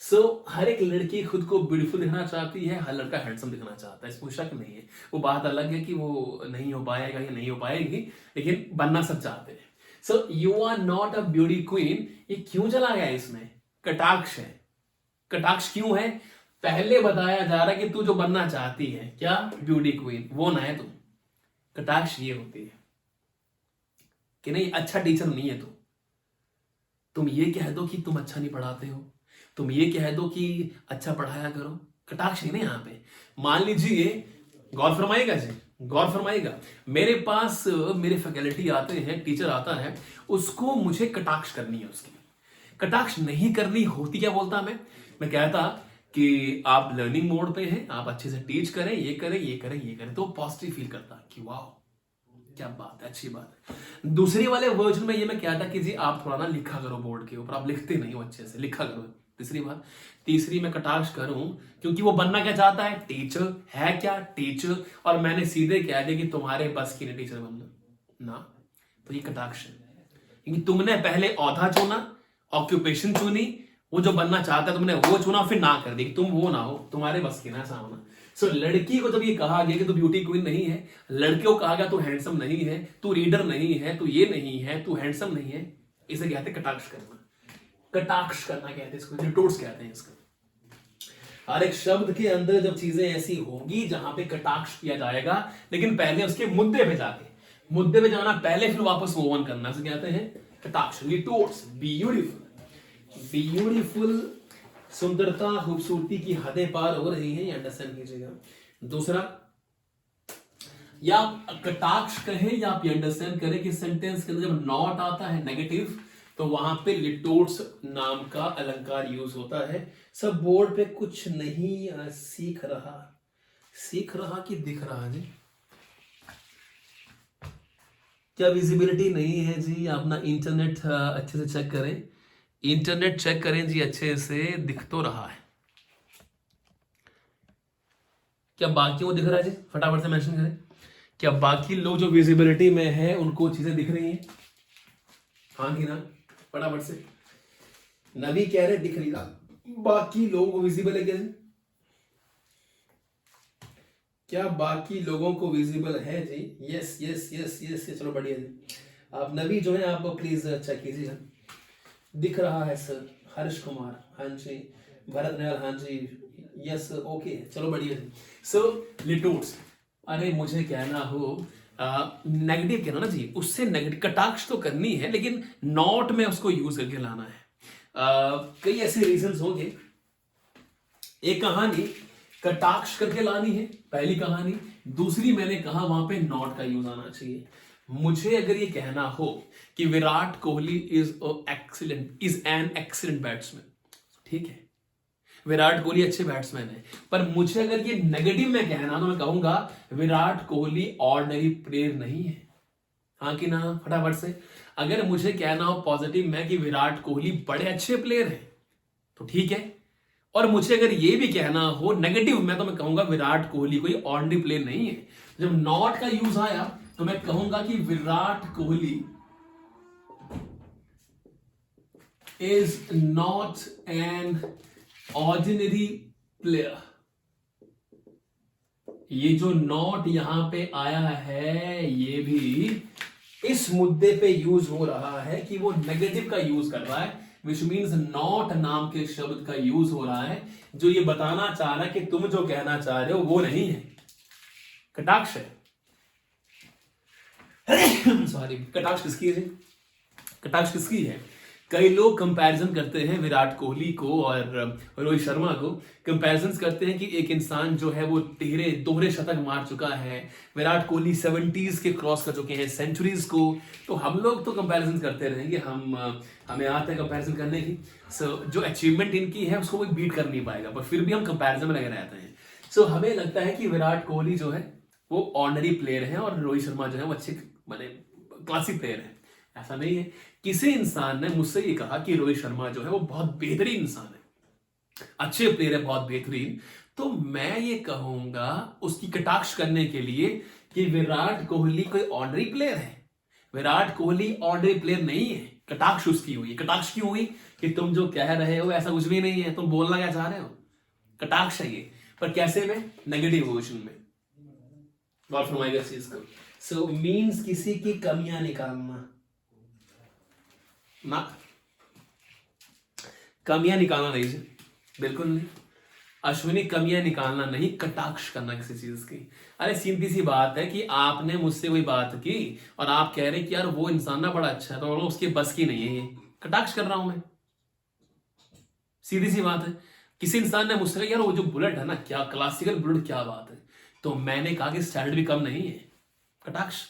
So हर एक लड़की खुद को ब्यूटीफुल दिखना चाहती है, हर लड़का हैंडसम दिखना चाहता है, इसमें शक नहीं है। वो बात अलग है कि वो नहीं हो पाएगा या नहीं हो पाएगी, लेकिन बनना सब चाहते हैं। So you are not a beauty queen, ये क्यों चला गया इसमें? कटाक्ष है। कटाक्ष क्यों है? पहले बताया जा रहा है कि तू जो बनना चाहती है क्या, ब्यूटी क्वीन, वो ना है तुम। कटाक्ष ये होती है कि नहीं अच्छा टीचर नहीं है तुम ये कह दो कि तुम अच्छा नहीं पढ़ाते हो, तुम ये कह दो कि अच्छा पढ़ाया करो। कटाक्ष नहीं ना यहाँ पे। मान लीजिए, गौर फरमाइएगा जी, गौर फरमाइएगा, मेरे पास मेरे फैकल्टी आते हैं, टीचर आता है, उसको मुझे कटाक्ष करनी है, उसकी कटाक्ष नहीं करनी होती, क्या बोलता मैं कहता कि आप लर्निंग मोड पे हैं, आप अच्छे से टीच करें, ये करें ये करें ये करें, तो पॉजिटिव फील करता कि वाह क्या बात है, अच्छी बात है। दूसरे वाले वर्जन में ये मैं कहता कि जी आप थोड़ा ना लिखा करो बोर्ड के ऊपर, आप लिखते नहीं हो अच्छे से, लिखा करो। तीसरी बात, तीसरी मैं कटाक्ष करूं क्योंकि वो बनना क्या चाहता है, टीचर है, क्या टीचर, और मैंने सीधे कह दिया कि तुम्हारे बस की नहीं टीचर बनना ना, तो ये कटाक्ष है। क्योंकि तुमने पहले औधा चुना, ऑक्यूपेशन चुनी, वो जो बनना चाहता है तुमने वो चुना, फिर ना कर दी कि तुम वो ना हो, तुम्हारे बस की ना ऐसा होना। सो लड़की को जब ये कहा गया कि तू ब्यूटी क्वीन नहीं है, लड़के को कहा गया तू हैंडसम नहीं है, तू रीडर नहीं है, तू ये नहीं है, तू हैंडसम नहीं है, इसे कहते कटाक्ष करना। कटाक्ष करना कहते हैं इसको, रिटोर्ट्स कहते हैं इसको। हर एक शब्द के अंदर जब चीजें ऐसी होंगी जहां पे कटाक्ष किया जाएगा, लेकिन पहले उसके मुद्दे पे जाके, मुद्दे पे जाना पहले, फिर वापस मूव ऑन करना, से कहते हैं कटाक्ष। रिटोर्ट्स, ब्यूटीफुल, ब्यूटीफुल सुंदरता खूबसूरती की हदें पार हो रही हैं, ये अंडरस्टैंड कीजिएगा। दूसरा, या आप कटाक्ष कहें या आप ये अंडरस्टैंड करें कि सेंटेंस के अंदर जब नॉट आता है नेगेटिव, तो वहां पे लिटोट्स नाम का अलंकार यूज होता है। सब बोर्ड पे कुछ नहीं सीख रहा कि दिख रहा जी? क्या विजिबिलिटी नहीं है जी? अपना इंटरनेट अच्छे से चेक करें, इंटरनेट चेक करें जी, अच्छे से दिख तो रहा है। क्या बाकियों को दिख रहा है जी? फटाफट से मेंशन करें, क्या बाकी लोग जो विजिबिलिटी में है उनको चीजें दिख रही हैं? हाँ कि ना? फटाफट से। नबी कह रहे दिख रही, बाकी लोगों को विजिबल है क्या जी? क्या बाकी लोगों को विजिबल है जी? यस यस यस यस, चलो बढ़िया जी। आप नबी जो है आप प्लीज चेक कीजिए। दिख रहा है सर। हर्ष कुमार, हाँ जी। भरत नयाल, हाँ जी। यस, ओके, चलो बढ़िया जी। सो लिटोट्स, अरे मुझे कहना हो नेगेटिव कहना ना जी, उससे नेगेटिव कटाक्ष तो करनी है, लेकिन नॉट में उसको यूज करके लाना है। कई ऐसे रीजंस होंगे। एक कहानी कटाक्ष करके लानी है, पहली कहानी। दूसरी, मैंने कहा वहां पे नॉट का यूज आना चाहिए। मुझे अगर ये कहना हो कि Virat Kohli is an excellent batsman, ठीक है, विराट कोहली अच्छे बैट्समैन है, पर मुझे अगर ये नेगेटिव में कहना तो मैं कहूंगा विराट कोहली ऑर्डिनरी प्लेयर नहीं है। हाँ कि ना? फटाफट से। अगर मुझे कहना हो पॉजिटिव में कि विराट कोहली बड़े अच्छे प्लेयर हैं, तो ठीक है। और मुझे अगर ये भी कहना हो नेगेटिव में, तो मैं कहूंगा विराट कोहली कोई ऑर्डिनरी प्लेयर नहीं है। जब नॉट का यूज आया तो मैं कहूंगा कि Virat Kohli is not an ordinary player. ये जो नॉट यहां पे आया है, ये भी इस मुद्दे पे यूज हो रहा है कि वो नेगेटिव का यूज कर रहा है, विच मीन्स नॉट नाम के शब्द का यूज हो रहा है, जो ये बताना चाह रहा है कि तुम जो कहना चाह रहे हो वो नहीं है, कटाक्ष है। सॉरी, कटाक्ष किसकी है? कटाक्ष किसकी है? कई लोग कंपैरिजन करते हैं विराट कोहली को और रोहित शर्मा को। कंपैरिजन करते हैं कि एक इंसान जो है वो दोहरे शतक मार चुका है, विराट कोहली 70s के क्रॉस कर चुके हैं, सेंचुरीज को। तो हम लोग तो कंपैरिजन करते रहेंगे, हमें आता है कंपैरिजन करने की। जो अचीवमेंट इनकी है उसको कोई बीट कर नहीं पाएगा, पर फिर भी हम कंपैरिजन में लगे रहते हैं। हमें लगता है कि विराट कोहली जो है वो ऑर्डिनरी प्लेयर है और रोहित शर्मा जो है वो अच्छे माने क्लासिक प्लेयर है। ऐसा नहीं है। किसी इंसान ने मुझसे ये कहा कि रोहित शर्मा जो है वो बहुत बेहतरीन इंसान है, अच्छे प्लेयर है, बहुत बेहतरीन। तो मैं ये कहूंगा उसकी कटाक्ष करने के लिए कि विराट कोहली कोई ऑर्डिनरी प्लेयर है। विराट कोहली ऑर्डिनरी प्लेयर नहीं है। कटाक्ष उसकी हुई। कटाक्ष क्यों हुई? कि तुम जो कह रहे हो ऐसा कुछ भी नहीं है, तुम बोलना क्या चाह रहे हो, कटाक्ष है ये। पर कैसे में? नेगेटिव पोजिशन में। गौर फरमाइएगा इस चीज को। सो मीन्स किसी की कमियां निकालना ना, कमियां निकालना नहीं जी, बिल्कुल नहीं। अश्विनी, कमियां निकालना नहीं, कटाक्ष करना किसी चीज की। अरे सीधी सी बात है कि आपने मुझसे कोई बात की और आप कह रहे कि यार वो इंसान ना बड़ा अच्छा है, तो उसके बस की नहीं है, ये कटाक्ष कर रहा हूं मैं। सीधी सी बात है। किसी इंसान ने मुझसे कहा यार वो जो बुलेट है ना, क्या क्लासिकल बुलेट, क्या बात है, तो मैंने कहा कि स्टैंडर्ड भी कम नहीं है, कटाक्ष।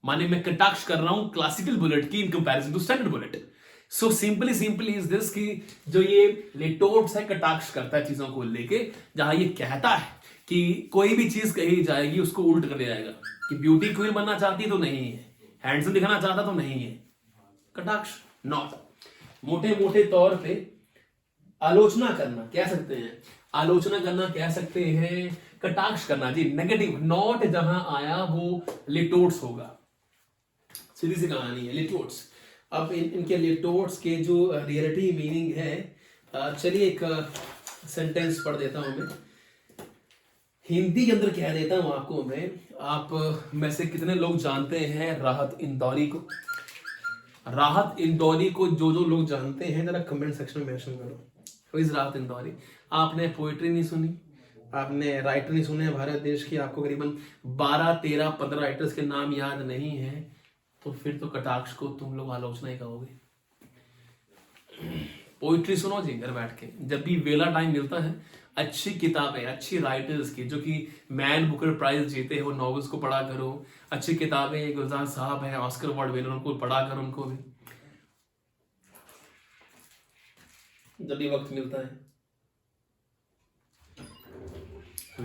माने मैं कटाक्ष कर रहा हूं क्लासिकल बुलेट की in comparison to standard bullet. So simply is this कि जो ये लेटोट्स है, कटाक्ष करता है चीजों को लेके। जहां ये कहता है कि कोई भी चीज कही जाएगी उसको उल्ट कर दिया जाएगा कि ब्यूटी क्वीन बनना चाहती तो नहीं है, हैंडसम दिखाना चाहता तो नहीं है, कटाक्ष नॉट। मोटे मोटे तौर पे आलोचना करना कह सकते हैं, आलोचना करना कह सकते हैं, कटाक्ष करना जी नेगेटिव। नॉट जहां आया वो लिटोट्स होगा, सीधी सी कहानी है, लिटोट्स। अब इनके लिटोट्स के जो रियलिटी मीनिंग है, चलिए एक सेंटेंस पढ़ देता हूं मैं, हिंदी के अंदर कह देता हूं आपको मैं। आप में से कितने लोग जानते हैं राहत इंदौरी को? राहत इंदौरी को जो लोग जानते हैं जरा कमेंट सेक्शन में मेंशन करो। इस राहत इंदौरी, आपने पोइट्री नहीं सुनी, आपने राइटर नहीं सुने भारत देश की, आपको करीबन 12, 13, 15 राइटर्स के नाम याद नहीं है, तो फिर तो कटाक्ष को तुम लोग आलोचना ही कहोगे। पोइट्री सुनो जी घर बैठ के, जब भी वेला टाइम मिलता है अच्छी किताबें, अच्छी राइटर्स की जो कि मैन बुकर प्राइज जीते हैं वो नॉवेल्स को पढ़ा करो। अच्छी किताबें, गुलजार साहब हैं ऑस्कर अवार्ड विनर, उनको पढ़ा करो, उनको भी जब भी वक्त मिलता है।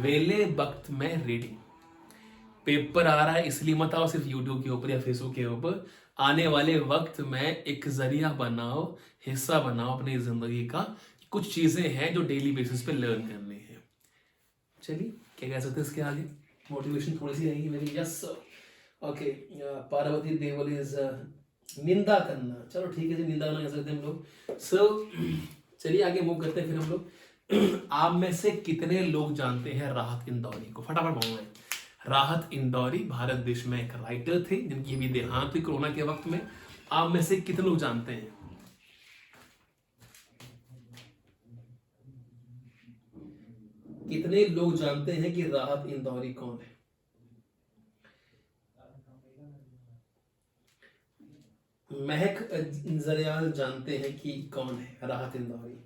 वेले वक्त में रीडिंग, पेपर आ रहा है इसलिए मत आओ सिर्फ यूट्यूब के ऊपर या फेसबुक के ऊपर, आने वाले वक्त में एक जरिया बनाओ, हिस्सा बनाओ अपनी जिंदगी का। कुछ चीजें हैं जो डेली बेसिस पे लर्न करनी है। चलिए क्या कह सकते हैं इसके आगे, मोटिवेशन थोड़ी सी रहेगी मेरी। Yes okay, Parvati Deval is निंदा करना, चलो ठीक है जी, निंदा करना कह सकते हैं हम लोग। सो चलिए आगे मूव करते हैं फिर हम लोग। आप में से कितने लोग जानते हैं राहत इंदौरी को? फटाफट बोलना है। राहत इंदौरी भारत देश में एक राइटर थे जिनकी भी देहांत हुई कोरोना के वक्त में। आप में से कितने लोग जानते हैं? कितने लोग जानते हैं कि राहत इंदौरी कौन है? महक जरियाल जानते हैं कि कौन है राहत इंदौरी?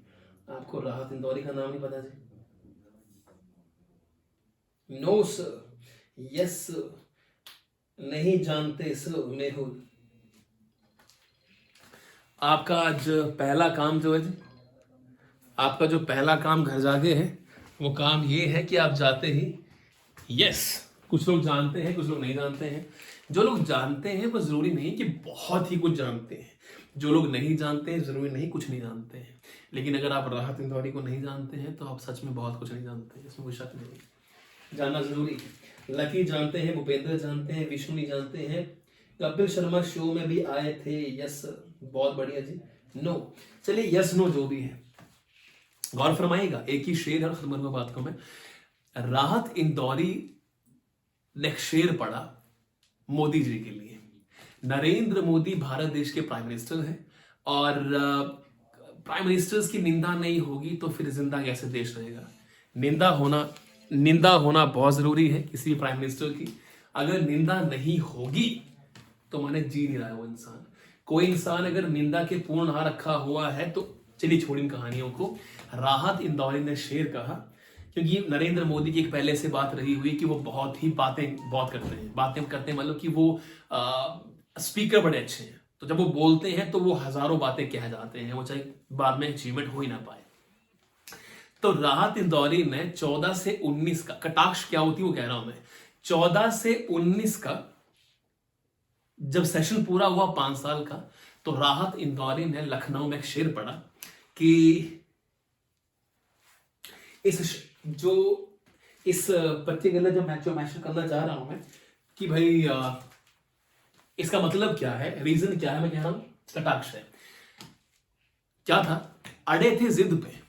आपको राहत इंदौरी का नाम नहीं पता जी? नो सर, यस नहीं जानते सर मेहुल। आपका आज पहला काम जो है जी, आपका जो पहला काम घर जाके है वो काम ये है कि आप जाते ही यस, कुछ लोग जानते हैं कुछ लोग नहीं जानते हैं। जो लोग जानते हैं वो जरूरी नहीं कि बहुत ही कुछ जानते हैं, जो लोग नहीं जानते हैं जरूरी नहीं कुछ नहीं जानते हैं। लेकिन अगर आप राहत इंदौरी को नहीं जानते हैं तो आप सच में बहुत कुछ नहीं जानते हैं, इसमें कोई शक नहीं। जानना जरूरी है। लकी जानते हैं, भूपेंद्र जानते हैं, विष्णु नहीं जानते हैं, कपिल शर्मा शो में भी आए थे, यस बहुत बढ़िया जी। नो, चलिए यस नो जो भी है गौर फरमाइएगा, एक ही शेर है, खत्म करूंगा बात को मैं। राहत इंदौरी ने शेर पढ़ा मोदी जी के लिए। नरेंद्र मोदी भारत देश के प्राइम मिनिस्टर हैं और प्राइम मिनिस्टर्स की निंदा नहीं होगी तो फिर जिंदा कैसे देश रहेगा? निंदा होना बहुत जरूरी है किसी भी प्राइम मिनिस्टर की। अगर निंदा नहीं होगी तो माने जी नहीं रहा है वो इंसान। कोई इंसान अगर निंदा के पूर्ण हार रखा हुआ है तो चलिए छोड़ी इन कहानियों को। राहत इंदौरी ने शेर कहा क्योंकि नरेंद्र मोदी की एक पहले से बात रही हुई कि वो बहुत ही बातें बहुत करते हैं मतलब कि वो स्पीकर बड़े अच्छे हैं, तो जब वो बोलते हैं तो वो हजारों बातें कह जाते हैं, वो चाहे बाद में अचीवमेंट हो ही ना पाए। तो राहत इंदौरी ने 14 से 19 का कटाक्ष क्या होती है वो कह रहा हूं मैं, 14 से 19 का जब सेशन पूरा हुआ 5 साल का, तो राहत इंदौरी ने लखनऊ में एक शेर पढ़ा कि इस पर्टिकुलर जो मैंशन करना चाह रहा हूं मैं कि भाई इसका मतलब क्या है, रीजन क्या है, मैं कह रहा हूं कटाक्ष है। क्या था? अड़े थे जिद पे,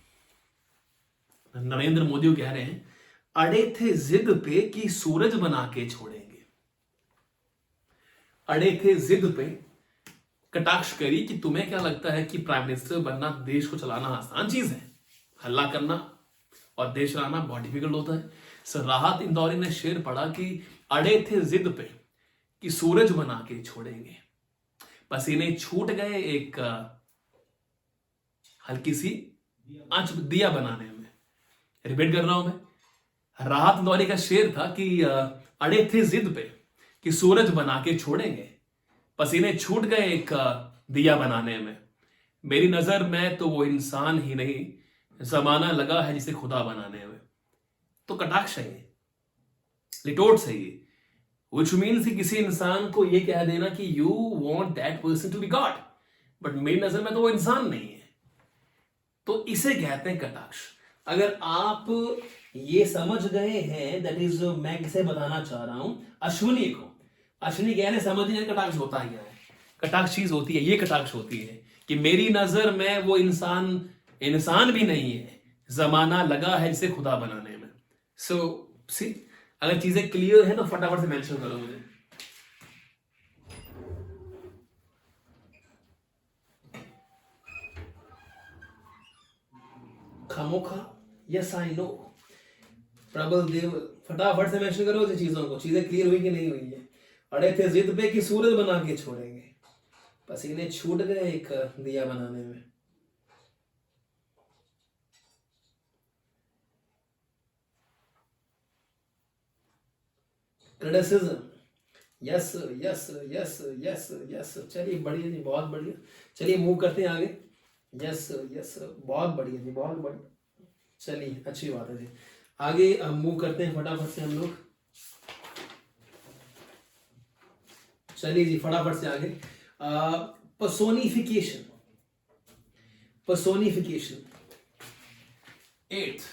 नरेंद्र मोदी कह रहे हैं अड़े थे जिद पे कि सूरज बना के छोड़ेंगे। अड़े थे जिद पे, कटाक्ष करी कि तुम्हें क्या लगता है कि प्राइम मिनिस्टर बनना, देश को चलाना आसान चीज है? हल्ला करना और देश चलाना बहुत डिफिकल्ट होता है। सर राहत इंदौरी ने शेर पढ़ा कि अड़े थे जिद पे कि सूरज बना के छोड़ेंगे, पसीने छूट गए एक हल्की सी आंच दिया बनाने में। रिपीट कर रहा हूं मैं, राहत इंदौरी का शेर था कि अड़े थे जिद पे कि सूरज बना के छोड़ेंगे, पसीने छूट गए एक दिया बनाने में। मेरी नजर में तो वो इंसान ही नहीं, जमाना लगा है जिसे खुदा बनाने में। तो कटाक्ष है ये, लिटोट है ये, which means कि किसी इंसान को ये कह देना कि you want that person to be God, but मेरी नजर में तो वो इंसान नहीं है, तो इसे कहते हैं कटाक्ष। अगर आप ये समझ गए हैं, दैट इज मैं किसे बताना चाह रहा हूं, अश्विनी को। अश्विनी कहने समझ नहीं कटाक्ष होता क्या है। कटाक्ष चीज होती है, ये कटाक्ष होती है कि मेरी नजर में वो इंसान भी नहीं है, जमाना लगा है जिसे खुदा बनाने में। सो सी, अगर चीजें क्लियर है तो फटाफट से मेंशन करो मुझे। खामोखा, यस आई नो। प्रबल देव, फटाफट से मेंशन करो उसे चीजों को, चीजें क्लियर हुई कि नहीं हुई है। अड़े थे जिद पे कि सूरज बना के छोड़ेंगे, पसीने छूट गए एक दिया बनाने में। Criticism, yes yes yes yes yes, चलिए बढ़िया जी, बहुत बढ़िया। चलिए मूव करते हैं आगे। यस यस, बहुत बढ़िया जी, बहुत बढ़िया। चलिए अच्छी बात है जी, आगे हम मूव करते हैं फटाफट से हम लोग। चलिए जी फटाफट से आगे। Personification, personification 8th,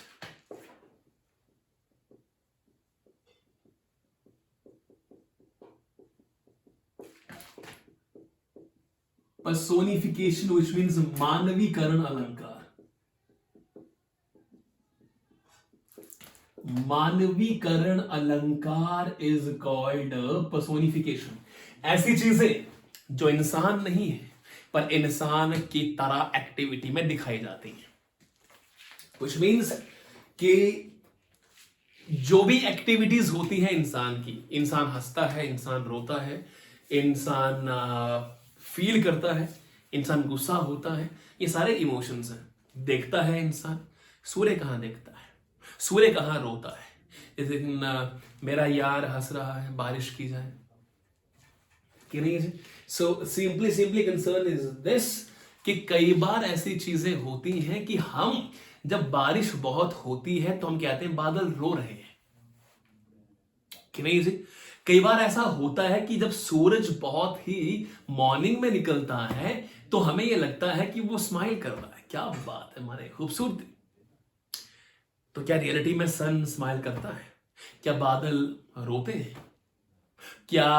personification, which means मानवीकरण अलंकार। मानवीकरण अलंकार इज कॉल्ड पर्सोनिफिकेशन। ऐसी चीजें जो इंसान नहीं है पर इंसान की तरह एक्टिविटी में दिखाई जाती हैं, which means कि जो भी एक्टिविटीज होती है इंसान की, इंसान हंसता है, इंसान रोता है, इंसान फील करता है, इंसान गुस्सा होता है, ये सारे इमोशंस हैं। देखता है इंसान, सूर्य कहाँ देखता है, सूर्य कहाँ रोता है। जैसे मेरा यार हंस रहा है, बारिश की जाए कि नहीं। So simply concern is this कि कई बार ऐसी चीजें होती हैं कि हम जब बारिश बहुत होती है तो हम कहते हैं बादल रो रहे हैं कि नहीं जी। कई बार ऐसा होता है कि जब सूरज बहुत ही मॉर्निंग में निकलता है तो हमें यह लगता है कि वो स्माइल कर रहा है, क्या बात है, हमारे खूबसूरती। तो क्या रियलिटी में सन स्माइल करता है? क्या बादल रोते हैं? क्या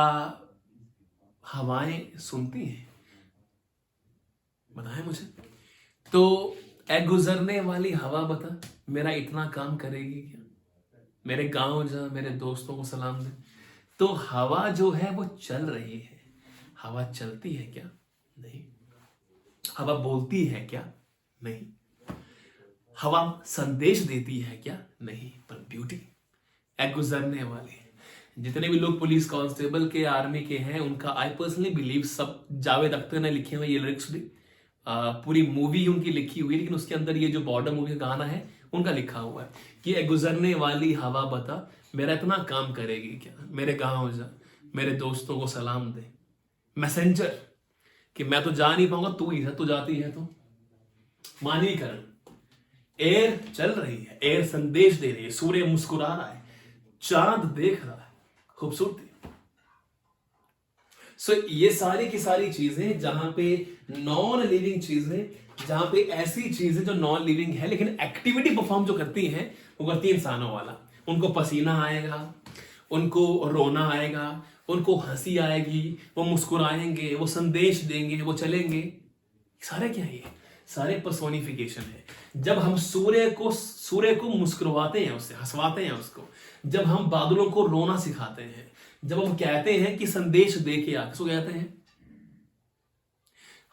हवाएं सुनती हैं? बताएं मुझे। तो ए गुजरने वाली हवा बता, मेरा इतना काम करेगी क्या? मेरे गांव जा, मेरे दोस्तों को सलाम दे। तो हवा जो है वो चल रही है। हवा चलती है क्या? नहीं। हवा बोलती है क्या? नहीं। हवा संदेश देती है क्या? नहीं। पर ब्यूटी ए गुजरने वाली। जितने भी लोग पुलिस कांस्टेबल के, आर्मी के हैं, उनका आई पर्सनली बिलीव, सब जावेद अख्तर ने लिखे हुए ये लिरिक्स भी, पूरी मूवी उनकी लिखी हुई, लेकिन उसके अंदर ये जो बॉर्डर मूवी का गाना है उनका लिखा हुआ है कि ए गुजरने वाली हवा बता, मेरा इतना काम करेगी क्या? मेरे गांव जा, मेरे दोस्तों को सलाम दे। मैसेंजर कि मैं तो जा नहीं पाऊंगा, तू ही है, तू जाती है तो। मानवीकरण, एयर चल रही है, एयर संदेश दे रही है, सूर्य मुस्कुरा रहा है, चांद देख रहा है, खूबसूरती। सो ये सारी की सारी चीजें जहां पे नॉन लिविंग चीजें, जहां पे ऐसी चीजें जो नॉन लिविंग है लेकिन एक्टिविटी परफॉर्म जो करती हैं वो करती है इंसानों वाला। उनको पसीना आएगा, उनको रोना आएगा, उनको हंसी आएगी, वो मुस्कुराएंगे, वो संदेश देंगे, वो चलेंगे। सारे क्या है? ये सारे पर्सोनिफिकेशन है। जब हम सूर्य को मुस्कुराते हैं, उससे हंसवाते हैं उसको, जब हम बादलों को रोना सिखाते हैं, जब हम कहते हैं कि संदेश दे के आ, किसको कहते हैं?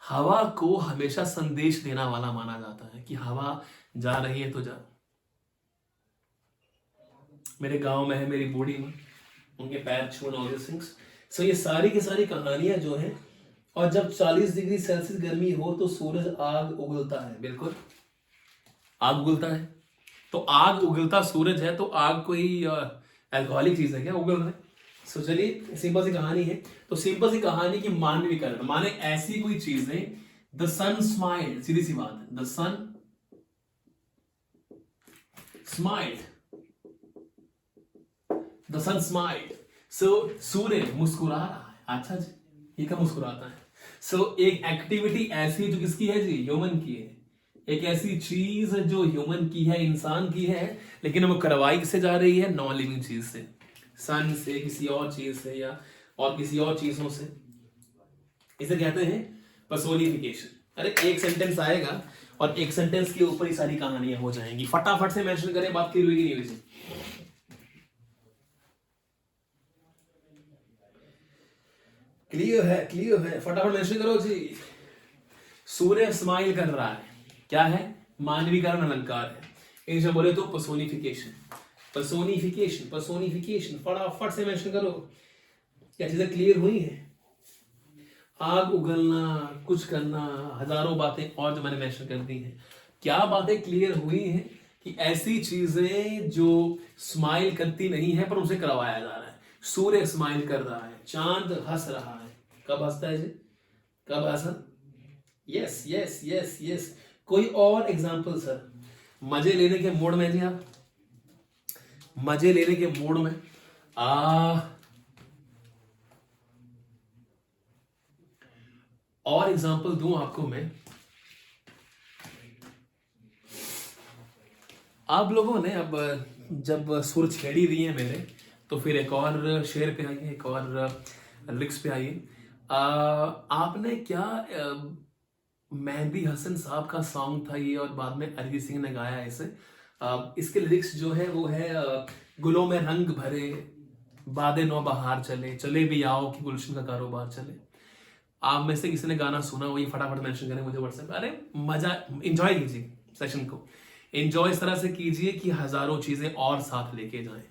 हवा को हमेशा संदेश देना वाला माना जाता है कि हवा जा रही है तो जा। मेरे गांव में है मेरी बूढ़ी मां, उनके पैर छूना, ऑल दिस थिंग्स। सो ये सारी की सारी कहानियां जो हैं। और जब 40 डिग्री सेल्सियस गर्मी हो तो सूरज आग उगलता है। बिल्कुल आग उगलता है। तो आग उगलता सूरज है तो आग कोई अल्कोहलिक चीज है क्या? उगल रहा है। सो चलिए सिंपल सी कहानी है। तो सिंपल सी कहानी की मानवीकरण माने ऐसी कोई चीजें। द सन स्माइल्ड, सीधी सी बात है, the sun smiled, the sun smiled. So सूर्य मुस्कुरा रहा है। अच्छा जी, ये क्या मुस्कुराता है? सो एक एक्टिविटी ऐसी जो किसकी है जी? ह्यूमन की है। एक ऐसी चीज जो ह्यूमन की है, इंसान की है, लेकिन वो करवाई किससे जा रही है? नॉन लिविंग चीज से, सन से, किसी और चीज से, या और किसी और चीजों से। इसे कहते हैं पर्सोनिफिकेशन। अरे एक सेंटेंस आएगा और एक सेंटेंस के ऊपर ही सारी कहानियां हो जाएंगी। फटाफट से मेंशन करें, बात क्लियर हुई कि नहीं हुई? क्लियर है, क्लियर है, फटाफट मेंशन करो जी। सूर्य स्माइल कर रहा है, क्या है? मानवीकरण अलंकार है। इंग्लिश बोले तो पर्सोनिफिकेशन, पर्सोनिफिकेशन, पर्सोनिफिकेशन। फटाफट से मेंशन करो। क्या चीजें क्लियर हुई हैं? आग उगलना, कुछ करना, हजारों बातें और जो मैंने मेंशन कर दी हैं। क्या बातें क्लियर हुई हैं? कि ऐसी चीजें जो स्माइल करती नहीं है पर उसे करवाया जा रहा है। सूर्य स्माइल कर रहा है, चांद हंस रहा है। कब हंसता है जी? कब हंसा? Yes yes yes yes. कोई और एग्जांपल सर? मजे लेने के मूड में जी आप? मजे लेने के मूड में और एग्जांपल दूं आपको मैं? आप लोगों ने अब जब सुर छेड़ी दी है मेरे, तो फिर एक और शेर पे आइए, एक और लिरिक्स पे आइए। आपने क्या मेहंदी हसन साहब का सॉन्ग था ये, और बाद में अरिजीत सिंह ने गाया इसे। इसके लिरिक्स जो है वो है गुलों में रंग भरे, बादे नौ बहार चले, चले भी आओ कि गुलशन का कारोबार चले। आप में से किसी ने गाना सुना हो, ये फटाफट मेंशन करें मुझे व्हाट्सएप। अरे मजा, एंजॉय कीजिए सेशन को, एंजॉय इस तरह से कीजिए कि हजारों चीजें और साथ लेके जाएं।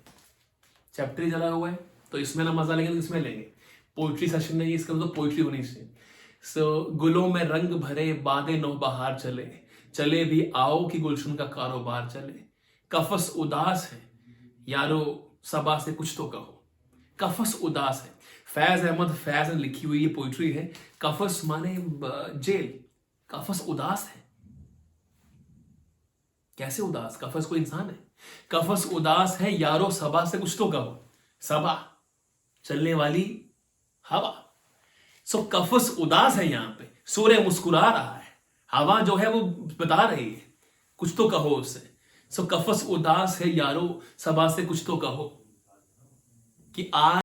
चैप्टर ही चला हुआ है तो इसमें ना मजा लेंगे तो इसमें लेंगे। पोइट्री सेशन नहीं, इसका मतलब पोइट्री होनी चाहिए। सो गुलों में रंग भरे, बादे नौ बहार चले, चले भी आओ कि गुलशन का कारोबार चले। कफस उदास है यारो, सबा से कुछ तो कहो। कफस उदास है, फैज अहमद फैज ने लिखी हुई ये पोइट्री है। कफस माने जेल, कफस उदास है। कैसे उदास? कफस कोई इंसान है? कफस उदास है यारो, सबा से कुछ तो कहो। सबा चलने वाली हवा। सो कफस उदास है, यहां पे सूर्य मुस्कुरा रहा है, हवा जो है वो बता रही है कुछ तो कहो उससे। सो कफस उदास है यारो, सबा से कुछ तो कहो कि आज